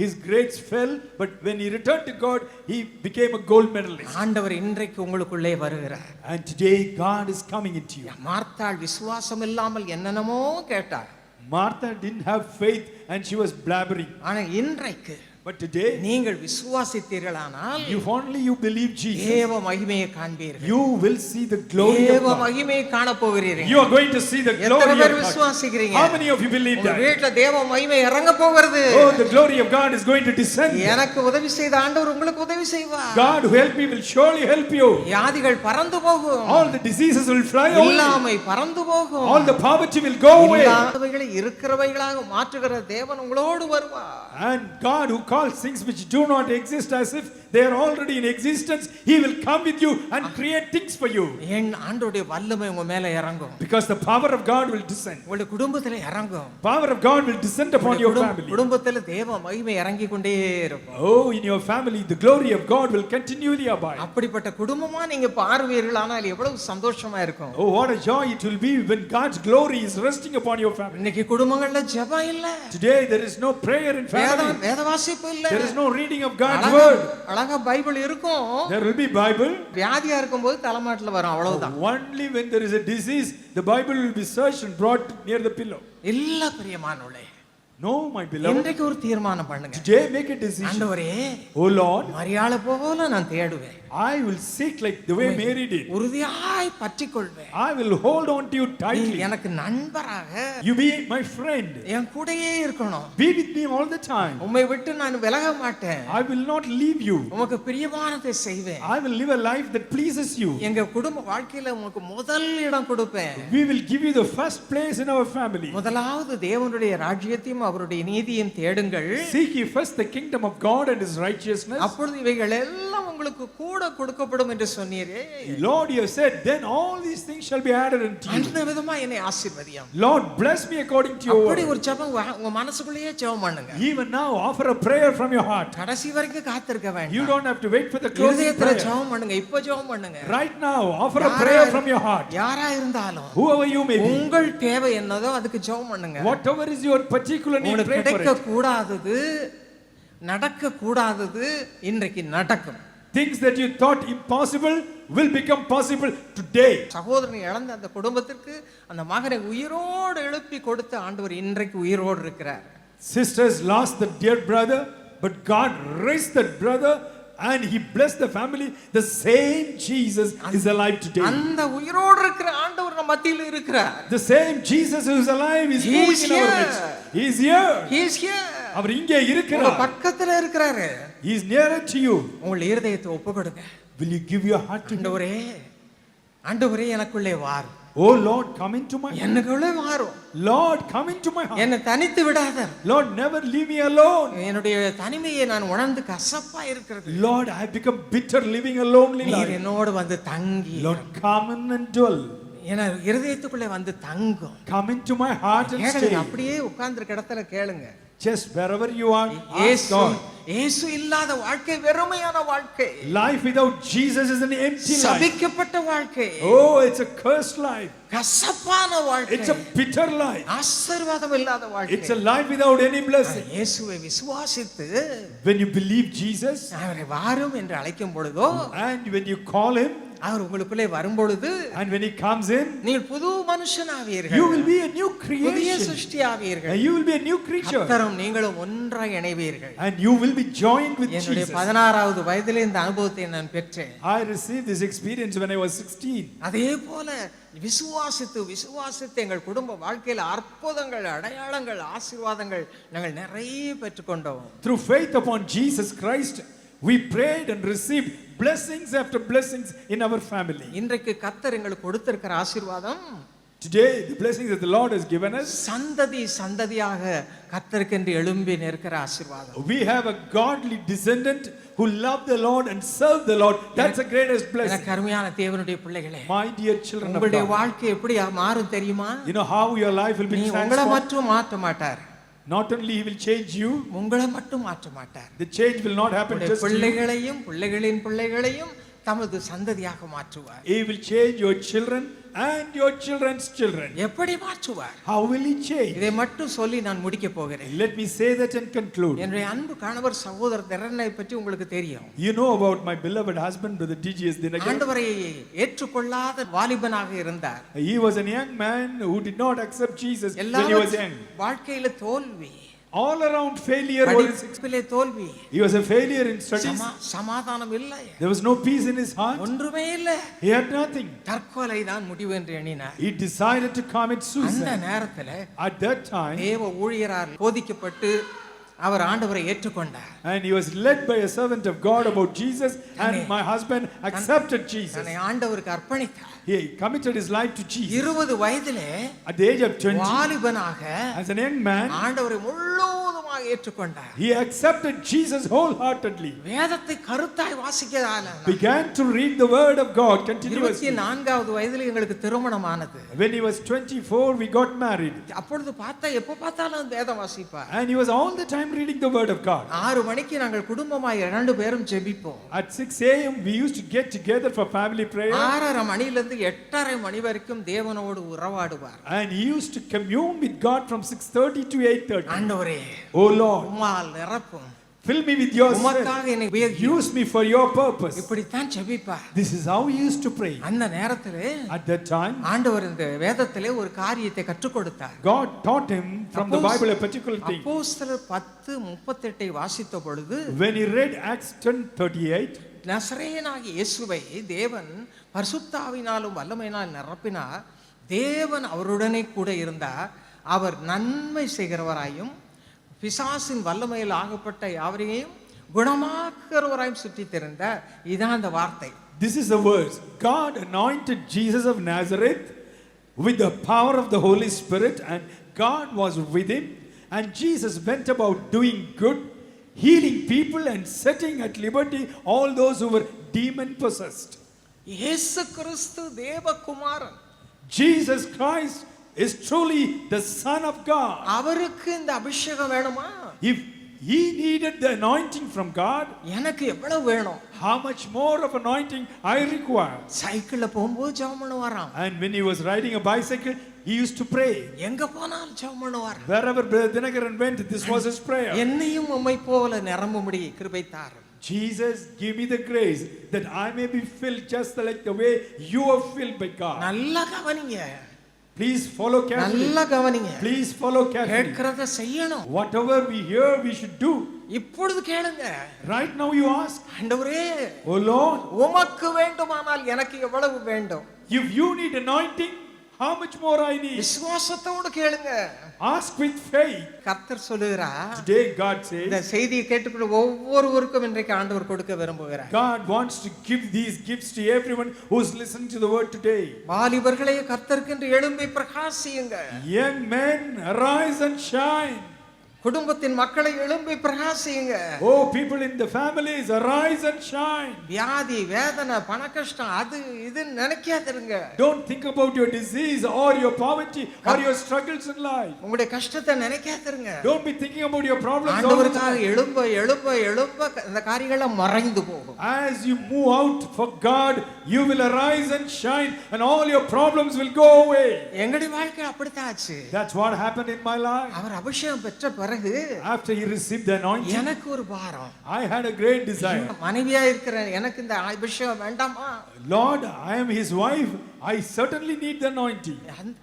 his grades fell, but when he returned to God, he became a gold medalist. ஆண்டவர் இன்றைக்கு உங்களுக்குள்ளே வருகிறார். And today God is coming into you. மார்த்தாள் விசுவாசம் இல்லாமல் என்னென்னமோ கேட்டார். Martha didn't have faith and she was blabbering. ஆனா இன்றைக்கு But today, நீங்கள் விசுவாசித்தீர்களானால் if only you believe Jesus, தேவ மகிமையை காண்பீர்கள். you will see the glory of தேவ God. மகிமையை காண போகிறீர்கள். You are going to see the glory எத்தனை of பேர் God. விசுவாசிக்கிறீங்க? How many of you believe உங்க that? வீட்ல தேவ மகிமை இறங்க போகிறது. Oh, the glory of God is going to descend. எனக்கு உதவி செய்த ஆண்டவர் உங்களுக்கு உதவி செய்வார். God who helped me will surely help you. வியாதிகள் பறந்து போகும். All the diseases will fly away. இல்லாமை பறந்து போகும். All the poverty will go away. இல்லாதவைகளை இருக்கிறவைகளாக மாற்றுகிற தேவன் உங்களோடு வருவார். And God who calls things which do not exist as if they are already in existence, he will come with you and create things for you. என் ஆண்டவருடைய வல்லமை உங்க மேல இறங்கும். Because the power of God will descend. உங்களுடைய குடும்பத்திலே இறங்கும். Power of God will descend upon your family. குடும்பத்திலே தேவ மகிமை இறங்கி கொண்டே இருக்கும். Oh, in your family the glory of God will continually abide. அப்படிப்பட்ட குடும்பமா நீங்க பார்வீர்கள், ஆனால் எவ்வளவு சந்தோஷமா இருக்கும். Oh, what a joy it will be when God's glory is resting upon your family. இன்னைக்கு குடும்பங்கள்ல ஜெபம் இல்ல. Today there is no prayer in family. வேத வாசிப்பு இல்ல. There is no reading of God's word. அழகா பைபிள் இருக்கும். There will be Bible. வியாதியா இருக்கும்போது தலைமாட்டில வரும், அவ்வளவுதான். Only when there is a disease, the Bible will be searched and brought near the pillow. இல்ல பிரியமானவர்களே, No, my beloved. இன்றைக்கு ஒரு தீர்மானம் பண்ணுங்க. Today make a decision. ஆண்டவரே, Oh Lord, மரியாளை போல நான் தேடுவேன். I will seek like the way Mary did. உறுதியாய் பற்றிக்கொள்வேன். I will hold on to you tightly. எனக்கு நண்பராக You be my friend. என் கூடயே இருக்கணும். Be with me all the time. உம்மை விட்டு நான் விலக மாட்டேன். I will not leave you. உமக்கு பிரியமானதை செய்வேன். I will live a life that pleases you. எங்க குடும்ப வாழ்க்கையில உமக்கு முதல் இடம் கொடுப்பேன். We will give you the first place in our family. முதலாவது தேவனுடைய ராஜ்யத்தையும் அவருடைய நீதியையும் தேடுங்கள். Seek ye first the kingdom of God and his righteousness. அப்பொழுது இவைகள் எல்லாம் உங்களுக்கு கூட கொடுக்கப்படும் என்று சொன்னீரே. Lord, you have said, then all these things shall be added unto you. அந்த விதமா என்னை ஆசீர்வதியும். Lord, bless me according to your அப்படி word. ஒரு ஜெபம் உங்க மனசுக்குள்ளேயே ஜெபம் பண்ணுங்க. Even now, offer a prayer from your heart. கடைசி வரைக்கும் காத்திருக்க வேண்டாம். You don't have to wait for the closing இதயத்துல prayer. ஜெபம் பண்ணுங்க. இப்போ ஜெபம் பண்ணுங்க. Right now, offer a prayer from your heart. யாரா இருந்தாலும் Whoever you may be. உங்கள் தேவை என்னதோ அதுக்கு ஜெபம் பண்ணுங்க. Whatever is your particular need, pray for it. கூடாதது நடக்க கூடாதது இன்றைக்கு நடக்கும். Things that you thought impossible will become possible today. சகோதரனை இழந்த அந்த குடும்பத்திற்கு அந்த மகனை உயிரோடு எழுப்பி கொடுத்த ஆண்டவர் இன்றைக்கு உயிரோடு இருக்கிறார். Sisters lost the dear brother, but God raised that brother and he blessed the family. The same Jesus is alive today. அந்த உயிரோடு இருக்கிற ஆண்டவர் நம்ம மத்தியில் இருக்கிறார். The same Jesus who is alive is moving in our midst. He is here. He is here. அவர் இங்கே உங்க இருக்கிறார். பக்கத்துல இருக்கிறாரு. He is nearer to you. உங்கள் இருதயத்தை ஒப்புக்கொடுங்க. Will you give your heart to him? ஆண்டவரே, ஆண்டவரே எனக்குள்ளே வாரும். Oh Lord, come into my heart. எனக்குள்ளே வாரும். Lord, come into my heart. என்னை தனித்து விடாத. Lord, never leave me alone. என்னுடைய தனிமையை நான் உணர்ந்து கசப்பா இருக்கிறது. Lord, I have become bitter living a lonely நீர் life. என்னோடு வந்து தங்கி Lord, come in and dwell. என இருதயத்துக்குள்ளே வந்து தங்கும். Come into my heart and கேளுங்க, stay. அப்படியே உட்கார்ந்திருக்க இடத்துல கேளுங்க. Just wherever you are, ask இயேசு God. இயேசு இல்லாத வாழ்க்கை வெறுமையான வாழ்க்கை. Life without Jesus is an empty life. சபிக்கப்பட்ட வாழ்க்கை. Oh, it's a cursed life. கசப்பான வாழ்க்கை. It's a bitter life. ஆசீர்வாதம் இல்லாத வாழ்க்கை. It's a life without any blessing. இயேசுவை விசுவாசித்து When you believe Jesus அவரை வாரும் என்று அழைக்கும் பொழுதோ, and when you call him அவர் உங்களுக்குள்ளே வரும் பொழுது and when he comes in, நீங்கள் புது மனுஷனாவீர்கள். you will be a new புதிய creation. சிருஷ்டியாவீர்கள். And you will be a new creature. கர்த்தரும் நீங்களும் ஒன்றாய் இணைவீர்கள். And you will be joined with என்னுடைய Jesus. 16வது வயதிலே இந்த அனுபவத்தை நான் பெற்றேன். I received this experience when I was 16. அதே போல விசுவாசித்து விசுவாசித்து எங்கள் குடும்ப வாழ்க்கையில் அற்புதங்கள், அடையாளங்கள், ஆசீர்வாதங்கள் நாங்கள் நிறைய பெற்றுக்கொண்டோம். Through faith upon Jesus Christ, we prayed and received blessings after blessings in our family. இன்றைக்கு கர்த்தர் எங்களுக்கு கொடுத்திருக்கிற ஆசீர்வாதம், Today, the blessings that the Lord has given us, சந்ததி சந்ததியாக கர்த்தருக்கென்று எழும்பி நிற்கிற ஆசீர்வாதம். we have a godly descendant who love the Lord and serve the Lord. That's the greatest blessing. எனக்கு அருமையான தேவனுடைய பிள்ளைகளே, My dear children of உங்களுடைய God, வாழ்க்கை எப்படி மாறும் தெரியுமா? you know how your life will be நீ உங்களை transformed. மட்டும் மாற்ற மாட்டார். Not only he will change you, உங்களை மட்டும் மாற்ற மாட்டார். the change will not happen உங்களுடைய just to you. பிள்ளைகளையும் பிள்ளைகளின் பிள்ளைகளையும் தமது சந்ததியாக மாற்றுவார். He will change your children and your children's children. எப்படி மாற்றுவார்? How will he change? இதை மட்டும் சொல்லி நான் முடிக்க போகிறேன். Let me say that and conclude. என்னுடைய அன்பு கணவர் சகோதரர் திறனை பற்றி உங்களுக்கு தெரியும். You know about my beloved husband, Brother D.G.S. Dinagar. ஆண்டவரை ஏற்றுக்கொள்ளாத வாலிபனாக இருந்தார். He was a young man who did not accept Jesus when he was young. வாழ்க்கையில தோல்வி, All around failure was his. படிப்பிலே தோல்வி, He was a failure in studies. சமாதானம் இல்லை, There was no peace in his heart. ஒன்றுமே இல்லை. He had nothing. தற்கொலை தான் முடிவு என்று எண்ணினார். He decided to commit அந்த suicide. நேரத்துல At that time, தேவ ஊழியரால் போதிக்கப்பட்டு அவர் ஆண்டவரை ஏற்றுக்கொண்டார். and he was led by a servant of God about Jesus, and my husband accepted Jesus. தன்னை ஆண்டவருக்கு அர்ப்பணித்தார். He committed his life to Jesus. 20 வயதிலே At the age of 20, வாலிபனாக as a young man, ஆண்டவரை முழுவதுமாக ஏற்றுக்கொண்டார். he accepted Jesus wholeheartedly. வேதத்தை கருத்தாய் வாசிக்கதால Began to read the word of God continuously. 24வது வயதில் எங்களுக்கு திருமணமானது. When he was 24, we got married. அப்பொழுது பார்த்தா எப்ப பார்த்தாலும் வேதம் வாசிப்பார். And he was all the time reading the word of God. 6 மணிக்கு நாங்கள் குடும்பமாய் 2 பேரும் ஜெபிப்போம். At 6 a.m. we used to get together for family prayer. 6:30 மணியிலிருந்து 8:30 மணி வரைக்கும் தேவனோடு உறவாடுவார். And he used to commune with God from 6:30 to 8:30. ஆண்டவரே, Oh Lord, உம்மால் நிரப்பும், fill me with your உமக்காக strength. என்னை உபயோகியும். Use me for your purpose. இப்படித்தான் ஜெபிப்பார். This is how he used to pray. அந்த நேரத்திலே At that time, ஆண்டவர் இந்த வேதத்திலே ஒரு காரியத்தை கற்றுக் கொடுத்தார். God taught him from the Bible a particular thing. அப்போஸ்தலர் 10:38 வாசித்த பொழுது, When he read Acts 10:38, நசரேயனாகிய இயேசுவை தேவன் பரிசுத்தாவினாலும் வல்லமையினால் நிரப்பினார். தேவன் அவருடனே கூட இருந்தார். அவர் நன்மை செய்கிறவராயும் பிசாசின் வல்லமையில் ஆகப்பட்ட யாவரையும் குணமாக்குகிறவராயும் சுற்றி திரிந்தார். இதான் அந்த வார்த்தை. this is the words. God anointed Jesus of Nazareth with the power of the Holy Spirit, and God was with him, and Jesus went about doing good, healing people and setting at liberty all those who were demon possessed. இயேசு கிறிஸ்து தேவகுமாரன். Jesus Christ is truly the Son of God. அவருக்கு இந்த அபிஷேகம் வேணுமா? If he needed the anointing from God, எனக்கு எவ்வளவு வேணும்? how much more of anointing I require. சைக்கிள்ல போகும்போது ஜெபம் பண்ணுவாராம். And when he was riding a bicycle, he used to pray. எங்க போனாலும் ஜெபம் பண்ணுவாராம். Wherever Brother Dinakaran went, this was his prayer. என்னையும் உம்மை போல நிரம்பும்படி கிருபை தாரும். Jesus, give me the grace that I may be filled just like the way you are filled by God. நல்லா கவனிங்க. Please follow carefully. நல்லா கவனிங்க. Please follow carefully. கேட்கிறத செய்யணும். Whatever we hear, we should do. இப்பொழுது கேளுங்க. Right now you ask, ஆண்டவரே, Oh Lord, உமக்கு வேண்டுமானால் எனக்கு எவ்வளவு வேண்டும்? if you need anointing, How much more I need? விசுவாசத்தோடு கேளுங்க. Ask with faith. கர்த்தர் சொல்லுகிறார், Today God இந்த says, செய்தியை கேட்டுக்கொண்டு ஒவ்வொருவருக்கும் இன்றைக்கு ஆண்டவர் கொடுக்க விரும்புகிறார். God wants to give these gifts to everyone who's listening to the word today. வாலிபர்களே கர்த்தருக்கென்று எழும்பி பிரகாசியுங்க. Young men, arise and shine. குடும்பத்தின் மக்களை எழும்பி பிரகாசியுங்க. Oh, people in the families, arise and shine. வியாதி, வேதனை, பண கஷ்டம், அது இது நினைக்காதிருங்க. Don't think about your disease or your poverty or your struggles in life. உங்களுடைய கஷ்டத்தை நினைக்காதிருங்க. Don't be thinking about your problems all the ஆண்டவருக்காக time. எழும்ப எழும்ப எழும்ப இந்த காரியங்கள் மறைந்து போகும். As you move out for God, you will arise and shine and all your problems will go away. எங்களுடைய வாழ்க்கை அப்படித்தான் ஆச்சு. That's what happened in my life. அவர் அபிஷேகம் பெற்ற பிறகு After he received the anointing, எனக்கு ஒரு பாரம். I had a great desire. மனைவியா இருக்கிறேன், எனக்கு இந்த அபிஷேகம் வேண்டாமா? Lord, I am his wife. I certainly need the anointing.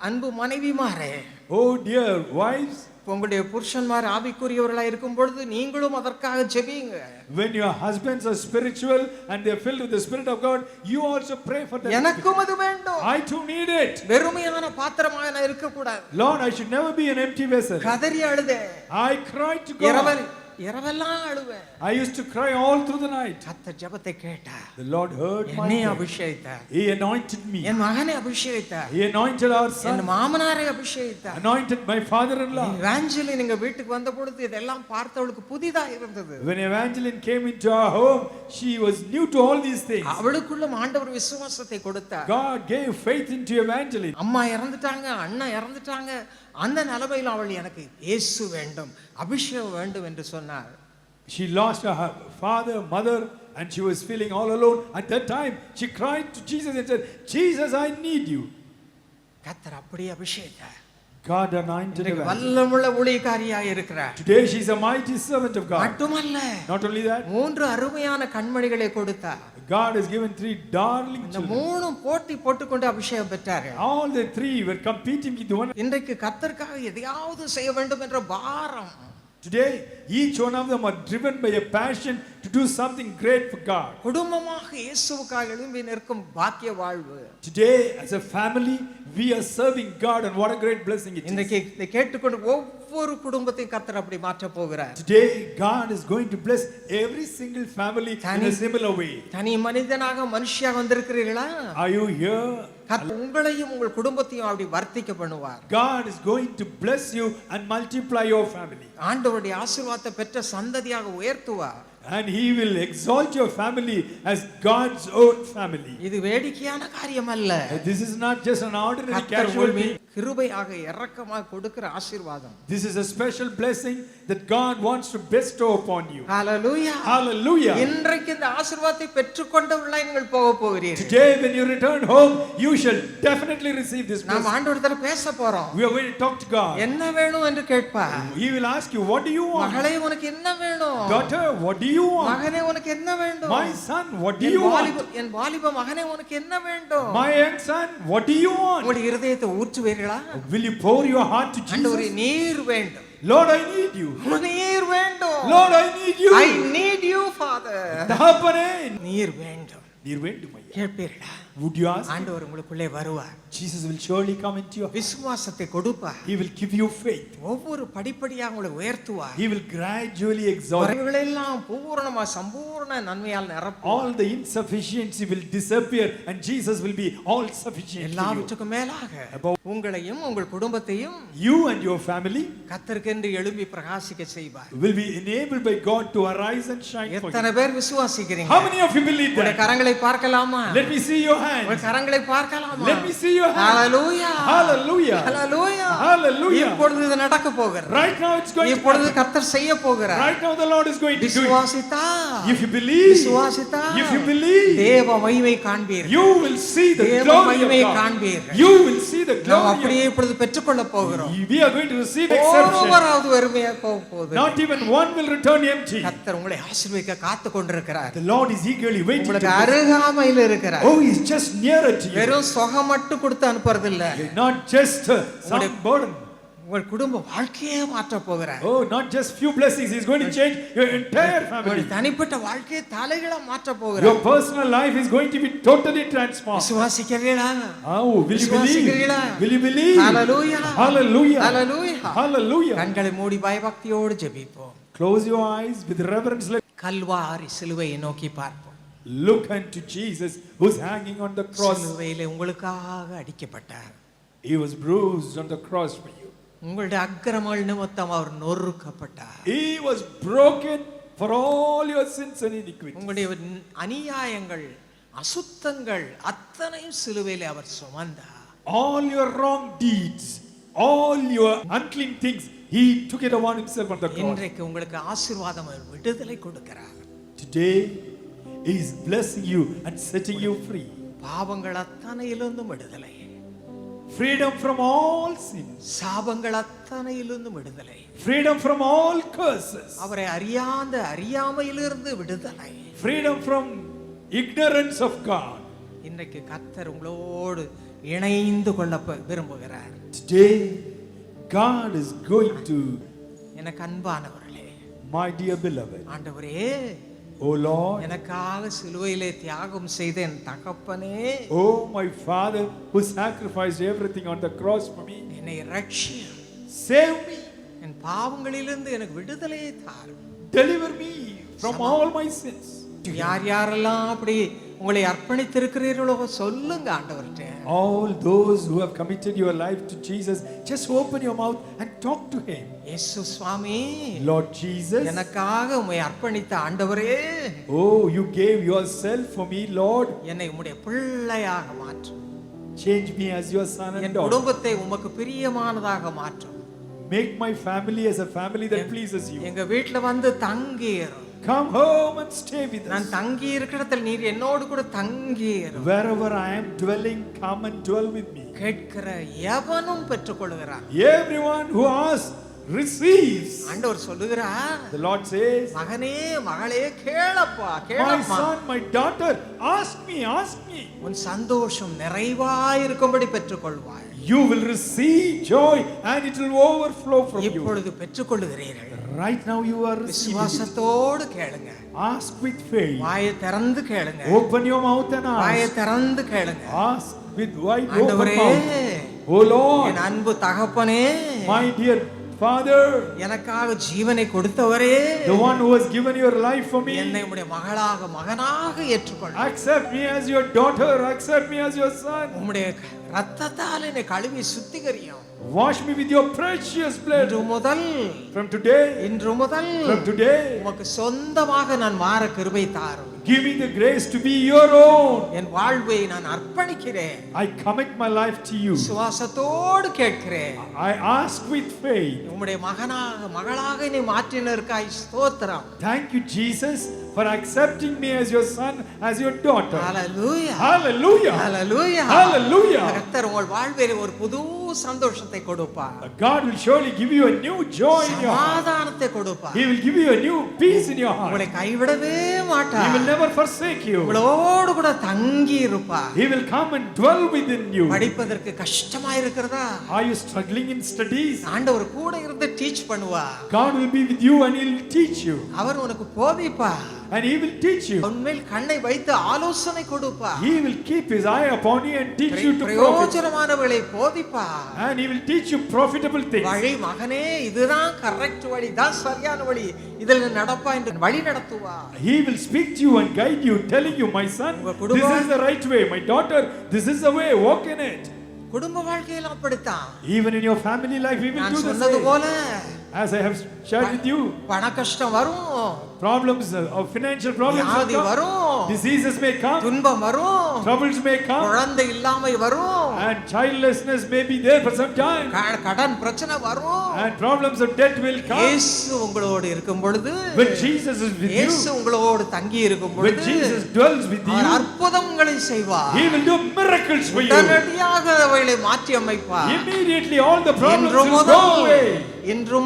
அன்பு மனைவிமாரே, Oh dear wives, உங்களுடைய புருஷன்மார் ஆவிக்குரியவர்களா இருக்கும் பொழுது நீங்களும் அதற்காக ஜெபியுங்க. when your husbands are spiritual and they are filled with the Spirit of God, you also pray for them. எனக்கும் அது வேண்டும். I too need it. வெறுமையான பாத்திரமாக நான் இருக்க கூடாது. Lord, I should never be an empty vessel. கதறி அழுதேன். I cried to God. இரவெல்லாம் அழுவேன். I used to cry all through the night. கர்த்தர் ஜெபத்தை கேட்டார். The Lord heard my என்னை prayer. அபிஷேகித்தார். He anointed me. என் மகனை அபிஷேகித்தார். He anointed our N son. மாமனாரை அபிஷேகித்தார். Anointed my father-in-law. Evangeline எங்க வீட்டுக்கு வந்த பொழுது இதெல்லாம் பார்த்தவளுக்கு புதிதா இருந்தது. When Evangeline came into our home, she was new to all these things. அவளுக்குள்ள ஆண்டவர் விசுவாசத்தை கொடுத்தார். God gave faith into Evangeline. அம்மா இறந்துட்டாங்க, அண்ணா இறந்துட்டாங்க, அந்த நிலைமையில் அவள் எனக்கு இயேசு வேண்டும், அபிஷேகம் வேண்டும் என்று சொன்னார். She lost her father, mother, and she was feeling all alone. At that time, she cried to Jesus and said, Jesus, I need you. கர்த்தர் அப்படியே அபிஷேகித்தார். God anointed Evangeline. வல்லமுள்ள ஊழியக்காரியாக இருக்கிறார். Today she is a mighty servant of God. மட்டுமல்ல, Not only that, 3 அருமையான கண்மணிகளை கொடுத்தார். God has given 3 darling இந்த children. 3 போட்டி போட்டுக்கொண்டு அபிஷேகம் பெற்றார்கள். All the 3 were competing with one. இன்றைக்கு கர்த்தருக்காக எதையாவது செய்ய வேண்டும் என்ற பாரம். Today, each one of them are driven by a passion to do something great for God. குடும்பமாக இயேசுவுக்காக எழும்பி நிற்கும் பாக்கிய வாழ்வு. Today, as a family, we are serving God, and what a great blessing it is. இன்றைக்கு இதை கேட்டுக்கொண்டு ஒவ்வொரு குடும்பத்தையும் கர்த்தர் அப்படி மாற்ற போகிறார். Today, God is going to bless every single family in a similar way. தனி மனிதனாக மனுஷியாக வந்திருக்கிறீர்களா? Are you here? கர்த்தர் உங்களையும் உங்கள் குடும்பத்தையும் அப்படி வர்த்திக்க பண்ணுவார். God is going to bless you and multiply your family. ஆண்டவருடைய ஆசீர்வாதத்தை பெற்ற சந்ததியாக உயர்த்துவார். And he will exalt your family as God's own family. இது வேடிக்கையான காரியம் அல்ல. This is not just an ordinary கர்த்தர் casual உங்கள் thing. கிருபையாக இரக்கமாக கொடுக்கிற ஆசீர்வாதம். This is a special blessing that God wants to bestow upon you. Hallelujah. Hallelujah. இன்றைக்கு இந்த ஆசீர்வாதத்தை பெற்றுக்கொண்டவர்களாய் நீங்கள் போக போகிறீர்கள். Today when you return home, you shall definitely receive this நாம் blessing. ஆண்டவரிடத்தில் பேச போறோம். We are going to talk to God. என்ன வேணும் என்று கேட்பார். He will ask you, what do you want? மகளே உனக்கு என்ன வேணும்? Daughter, what do you want? மகனே உனக்கு என்ன வேண்டும்? My son, what do you want? என் வாலிப மகனே உனக்கு என்ன வேண்டும்? My young son, what do you want? உங்களுடைய இருதயத்தை ஊற்றுவீர்களா? Will you pour your heart to ஆண்டவரே Jesus? நீர் வேண்டும். Lord, I need you. நீர் வேண்டும். Lord, I need you. I need you, Father. தகப்பனே, நீர் வேண்டும். நீர் வேண்டும் ஐயா. கேட்பீர்களா? Would you ask? ஆண்டவர் உங்களுக்குள்ளே வருவார். Jesus will surely come into your heart. விசுவாசத்தை கொடுப்பார். He will give you faith. ஒவ்வொரு படிப்படியாக உங்களை உயர்த்துவார். He will gradually exalt you. குறைகளெல்லாம் பூரணமா சம்பூர்ண நன்மையால் நிரப்புவார். All the insufficiency will disappear and Jesus will be all sufficient for you. எல்லாவற்றுக்கும் மேலாக உங்களையும் உங்கள் குடும்பத்தையும் You and your family கர்த்தருக்கென்று எழும்பி பிரகாசிக்க செய்வார். will be enabled by God to arise and shine for எத்தனை you. பேர் விசுவாசிக்கிறீங்க? How many of you believe உங்களுடைய that? கரங்களை பார்க்கலாமா? Let me see your உங்கள் hands. கரங்களை பார்க்கலாமா? Let me see your hands. Hallelujah. Hallelujah. Hallelujah. Hallelujah. இப்பொழுது இது நடக்க போகிறது. Right now it's going to இப்பொழுது happen. கர்த்தர் செய்ய போகிறார். Right now the Lord is going to do it. விசுவாசித்தா If you believe, விசுவாசித்தா if you believe, தேவ மகிமை காண்பீர்கள். you will see the தேவ glory of மகிமை God. காண்பீர்கள். You will see the நாம் glory அப்படியே of இப்பொழுது பெற்றுக்கொள்ள போகிறோம். God. We are going to receive exception. ஒருவராவது வெறுமையா போக போகுது. Not even one will return empty. கர்த்தர் உங்களை ஆசீர்வதிக்க காத்து கொண்டிருக்கிறார். The Lord is eagerly waiting to உங்களுக்கு bless. அருகாமையில் இருக்கிறார். Oh, he's just nearer to you. வெறும் சொகம் மட்டும் கொடுத்து அனுப்புறது இல்ல. Not just some burden. உங்கள் குடும்ப வாழ்க்கையே மாற்ற போகிறார். Oh, not just few blessings. He's going to change your entire family. உங்களுடைய தனிப்பட்ட வாழ்க்கையை தலைகீழா மாற்ற Your போகிறார். personal life is going to be totally transformed. விசுவாசிக்கிறீர்களா? Oh, will you believe? விசுவாசிக்கிறீர்களா? Will you believe? Hallelujah. Hallelujah. Hallelujah. Hallelujah. கண்களை மூடி பயபக்தியோடு ஜெபிப்போம். Close your eyes with reverence. Kalvari சிலுவையை நோக்கி பார்ப்போம். Look unto Jesus who's hanging on the cross. சிலுவையிலே உங்களுக்காக அடிக்கப்பட்டார். He was bruised on the cross for you. உங்களுடைய அக்கிரமங்கள் நிமித்தம் அவர் நொறுக்கப்பட்டார். He was broken for all your sins and iniquities. உங்களுடைய அநியாயங்கள் அசுத்தங்கள் அத்தனையும் சிலுவையிலே அவர் சுமந்தார். All your wrong deeds, all your unclean things, he took it upon himself on the cross. இன்றைக்கு உங்களுக்கு ஆசீர்வாதம் விடுதலை கொடுக்கிறார். Today he is blessing you and setting you free. பாவங்கள் அத்தனையிலிருந்தும் விடுதலை. Freedom from all sin. சாபங்கள் அத்தனையிலிருந்தும் விடுதலை. Freedom from all curses. அவரை அறியாமையிலிருந்து விடுதலை. Freedom from ignorance of God. இன்றைக்கு கர்த்தர் உங்களோடு இணைந்து கொள்ள விரும்புகிறார். Today God is going to, எனக்கு அன்பானவர்களே, my dear beloved, ஆண்டவரே, oh Lord, எனக்காக சிலுவையிலே தியாகம் செய்த என் தகப்பனே, oh my Father who sacrificed everything on the cross for me, என்னை ரட்சியும், save me, என் பாவங்களிலிருந்து எனக்கு விடுதலையை தாரும், deliver me from all my sins. யார் யாரெல்லாம் அப்படி உங்களை அர்ப்பணித்திருக்கிறீர்களோ சொல்லுங்க ஆண்டவர்கிட்ட. All those who have committed your life to Jesus, just open your mouth and talk to him. இயேசு சுவாமி, Lord Jesus, எனக்காக உம்மை அர்ப்பணித்த ஆண்டவரே, oh you gave yourself for me, Lord, என்னை உம்முடைய பிள்ளையாக மாற்றும். change me as your son and N daughter. குடும்பத்தை உமக்கு பிரியமானதாக மாற்றும். Make my family as a family that pleases you. எங்க வீட்ல வந்து தங்கியிரு. Come home and stay with நான் us. தங்கி இருக்கிற இடத்தில் நீர் என்னோடு கூட தங்கியிரு. Wherever I am dwelling, come and dwell with me. கேட்கிற எவனும் பெற்றுக்கொள்கிறான். Everyone who asks receives. ஆண்டவர் சொல்லுகிறார், The Lord says, மகனே மகளே கேளப்பா my கேளம்மா, son, my daughter, ask me, ask me. உன் சந்தோஷம் நிறைவாய் இருக்கும்படி பெற்றுக்கொள்வாய். You will receive joy and it will overflow from you. இப்பொழுது பெற்றுக்கொள்கிறீர்கள். Right now you are receiving it. விசுவாசத்தோடு கேளுங்க. Ask with faith. வாயை திறந்து கேளுங்க. Open your mouth and வாயை ask. திறந்து கேளுங்க. Ask with wide open ஆண்டவரே, mouth. Oh Lord, என் அன்பு தகப்பனே, my dear Father, எனக்காக ஜீவனை கொடுத்தவரே, the one who has given your life for me, என்னை உம்முடைய மகனாக ஏற்றுக்கொள். accept me as your daughter, accept me as your son. உம்முடைய இரத்தத்தால் என்னை கழுவி சுத்திகரியும். Wash me with your precious blood. இன்று முதல் From today, from today, உமக்கு சொந்தமாக நான் மாற கிருபை தாரும். give me the grace to be your own. என் வாழ்வை நான் அர்ப்பணிக்கிறேன். I commit my life to you. விசுவாசத்தோடு கேட்கிறேன். I ask with faith. உம்முடைய மகளாக என்னை மாற்றினதற்காய் ஸ்தோத்திரம். Thank you, Jesus, for accepting me as your son, as your daughter. Hallelujah, Hallelujah. Hallelujah, Hallelujah. கர்த்தர் உங்கள் வாழ்வில் ஒரு புது சந்தோஷத்தை கொடுப்பார். God will surely give you a new joy in your heart. சமாதானத்தை கொடுப்பார். He will give you a new peace in your heart. உங்களை கைவிடவே He மாட்டார். will never forsake you. உங்களோடு கூட தங்கி இருப்பார். He will come and dwell within you. படிப்பதற்கு கஷ்டமா இருக்கிறதா? Are you struggling in studies? ஆண்டவர் கூட இருந்து டீச் பண்ணுவார். God will be with you and He will teach you. அவர் உனக்கு போதிப்பார். And He will teach you. உன்மேல் கண்ணை வைத்து ஆலோசனை கொடுப்பார். He will keep His eye upon you and teach you to profit. பிரயோஜனமானவளை போதிப்பார். And He will teach you profitable things. வழி மகனே, இதுதான் correct வழி, தான் சரியான வழி, இதில் நடப்பா என்று வழி நடத்துவார். He will speak to you and guide you, telling you, my son, this is the right way. My daughter, this is the way. Walk in it. குடும்ப வாழ்க்கையில் அப்படித்தான். Even in your family life, He will நான் do the சொன்னது same. போல As I have shared with you, பண கஷ்டம் வரும், problems of financial problems will வியாதி come. வரும், Diseases may come, துன்பம் வரும், troubles may come, குழந்தை இல்லாமை வரும், and childlessness may be there for some time, கடன் பிரச்சனை வரும். and problems of death will come. இயேசு உங்களோடு இருக்கும் பொழுது, When Jesus is with இயேசு you, உங்களோடு தங்கி இருக்கும் when பொழுது, Jesus dwells with our you, அற்புதங்களை செய்வார். He will do miracles for you. உடனடியாக அவைகளை மாற்றி அமைப்பார். Immediately all the problems இன்று will go away.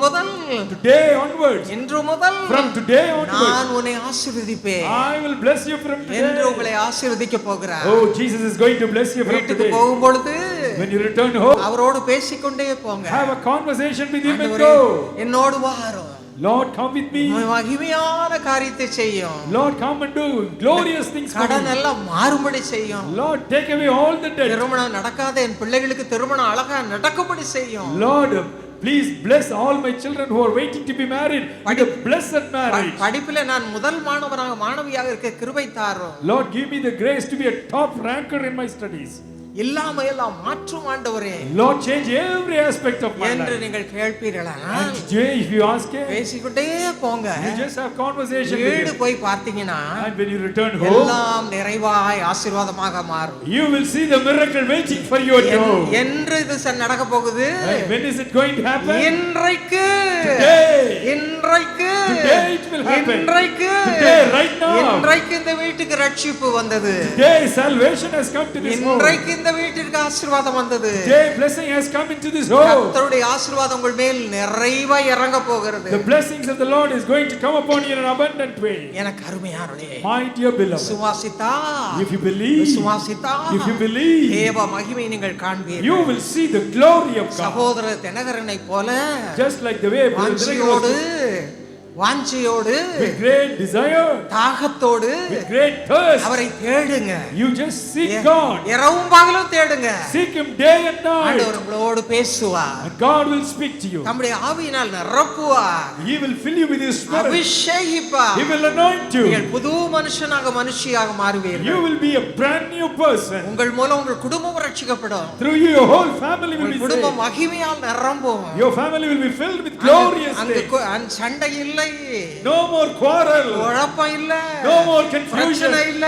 முதல் Today onwards, இன்று முதல் from today onwards, நான் உன்னை ஆசீர்வதிப்பேன் I will bless you from என்று today. உங்களை ஆசீர்வதிக்க போகிறார். Oh, Jesus is going to bless you from வீட்டுக்கு today. போகும் பொழுது When you return home, அவரோடு பேசிக்கொண்டே போங்க. have a conversation with him and ஆண்டவரே, go. என்னோடு வாரும். Lord, come with me. மகிமையான காரியத்தை செய்யும். Lord, come and do glorious things for கடன் me. எல்லாம் மாறும்படி செய்யும். Lord, take away all the debt. திருமணம் நடக்காத என் பிள்ளைகளுக்கு திருமணம் அழகா நடக்கும்படி செய்யும். Lord, please bless all my children who are waiting to be married with a blessed marriage. படிப்பில நான் முதல் மாணவியாக இருக்க கிருபை தாரும். Lord, give me the grace to be a top ranker in my studies. இல்லாம எல்லாம் மாற்றும் ஆண்டவரே. Lord, change every aspect of my என்று life. நீங்கள் கேட்பீர்களா? And today, if you ask him, பேசிக்கிட்டே போங்க. you just have conversation with வீடு him. போய் பார்த்தீங்கன்னா And when you return home, எல்லாம் நிறைவாய் ஆசீர்வாதமாக மாறும். you will see the miracle waiting for you at home. என்று இது நடக்க போகுது? And when is it going to happen? இன்றைக்கு. Today. இன்றைக்கு. Today it will happen. இன்றைக்கு. Today, right now. இன்றைக்கு இந்த வீட்டுக்கு ரட்சிப்பு வந்தது. Today salvation has come to this home. இன்றைக்கு இந்த வீட்டிற்கு ஆசீர்வாதம் வந்தது. Today blessing has come into this home. கர்த்தருடைய ஆசீர்வாதம் உங்கள் மேல் நிறைவாய் இறங்க போகிறது. The blessings of the Lord is going to come upon you in an abundant way. எனக்கு அருமையானவர்களே, My dear beloved, விசுவாசித்தா, if you believe, விசுவாசித்தா, if you believe, தேவ மகிமை நீங்கள் காண்பீர்கள். you will see the glory of God. சகோதரர் தினகரனை போல Just like the way வாஞ்சையோடு வாஞ்சையோடு with great desire, தாகத்தோடு with great thirst, அவரை தேடுங்க. you just seek God. இரவும் பகலும் தேடுங்க. Seek Him day and night, ஆண்டவர் உங்களோடு பேசுவார். and God will speak to you. தம்முடைய ஆவியினால் நிரப்புவார். He will fill you with His Spirit. அபிஷேகிப்பார். He will anoint you. நீங்கள் புது மனுஷனாக மனுஷியாக மாறுவீர்கள். You will be a brand new person. உங்கள் மூலம் உங்கள் குடும்பம் ரட்சிக்கப்படும். Through you, your whole family will be உங்கள் குடும்பம் saved. மகிமையால் நிரம்பும். Your family will be filled with glorious அங்கு things. சண்டை இல்லை, No more quarrel. குழப்பம் இல்ல, No more confusion. பிரச்சனை இல்ல,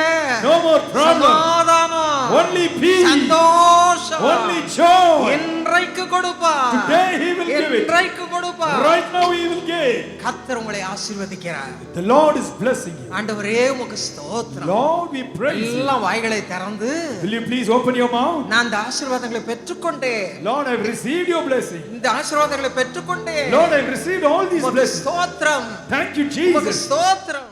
No more problem. சமாதானம், Only peace. சந்தோஷம். Only joy. இன்றைக்கு கொடுப்பார். Today He will give it. இன்றைக்கு கொடுப்பார். Right now He will give. கர்த்தர் உங்களை ஆசீர்வதிக்கிறார். The Lord is blessing you. ஆண்டவரே உமக்கு ஸ்தோத்திரம். Lord, we praise you. எல்லாம் வாய்களை திறந்து Will you please open your mouth? நான் இந்த ஆசீர்வாதங்களை பெற்றுக்கொண்டேன். Lord, I've received your blessing. இந்த ஆசீர்வாதங்களை பெற்றுக்கொண்டேன். Lord, I've received all these உமக்கு blessings. ஸ்தோத்திரம். Thank you, உமக்கு Jesus. ஸ்தோத்திரம்.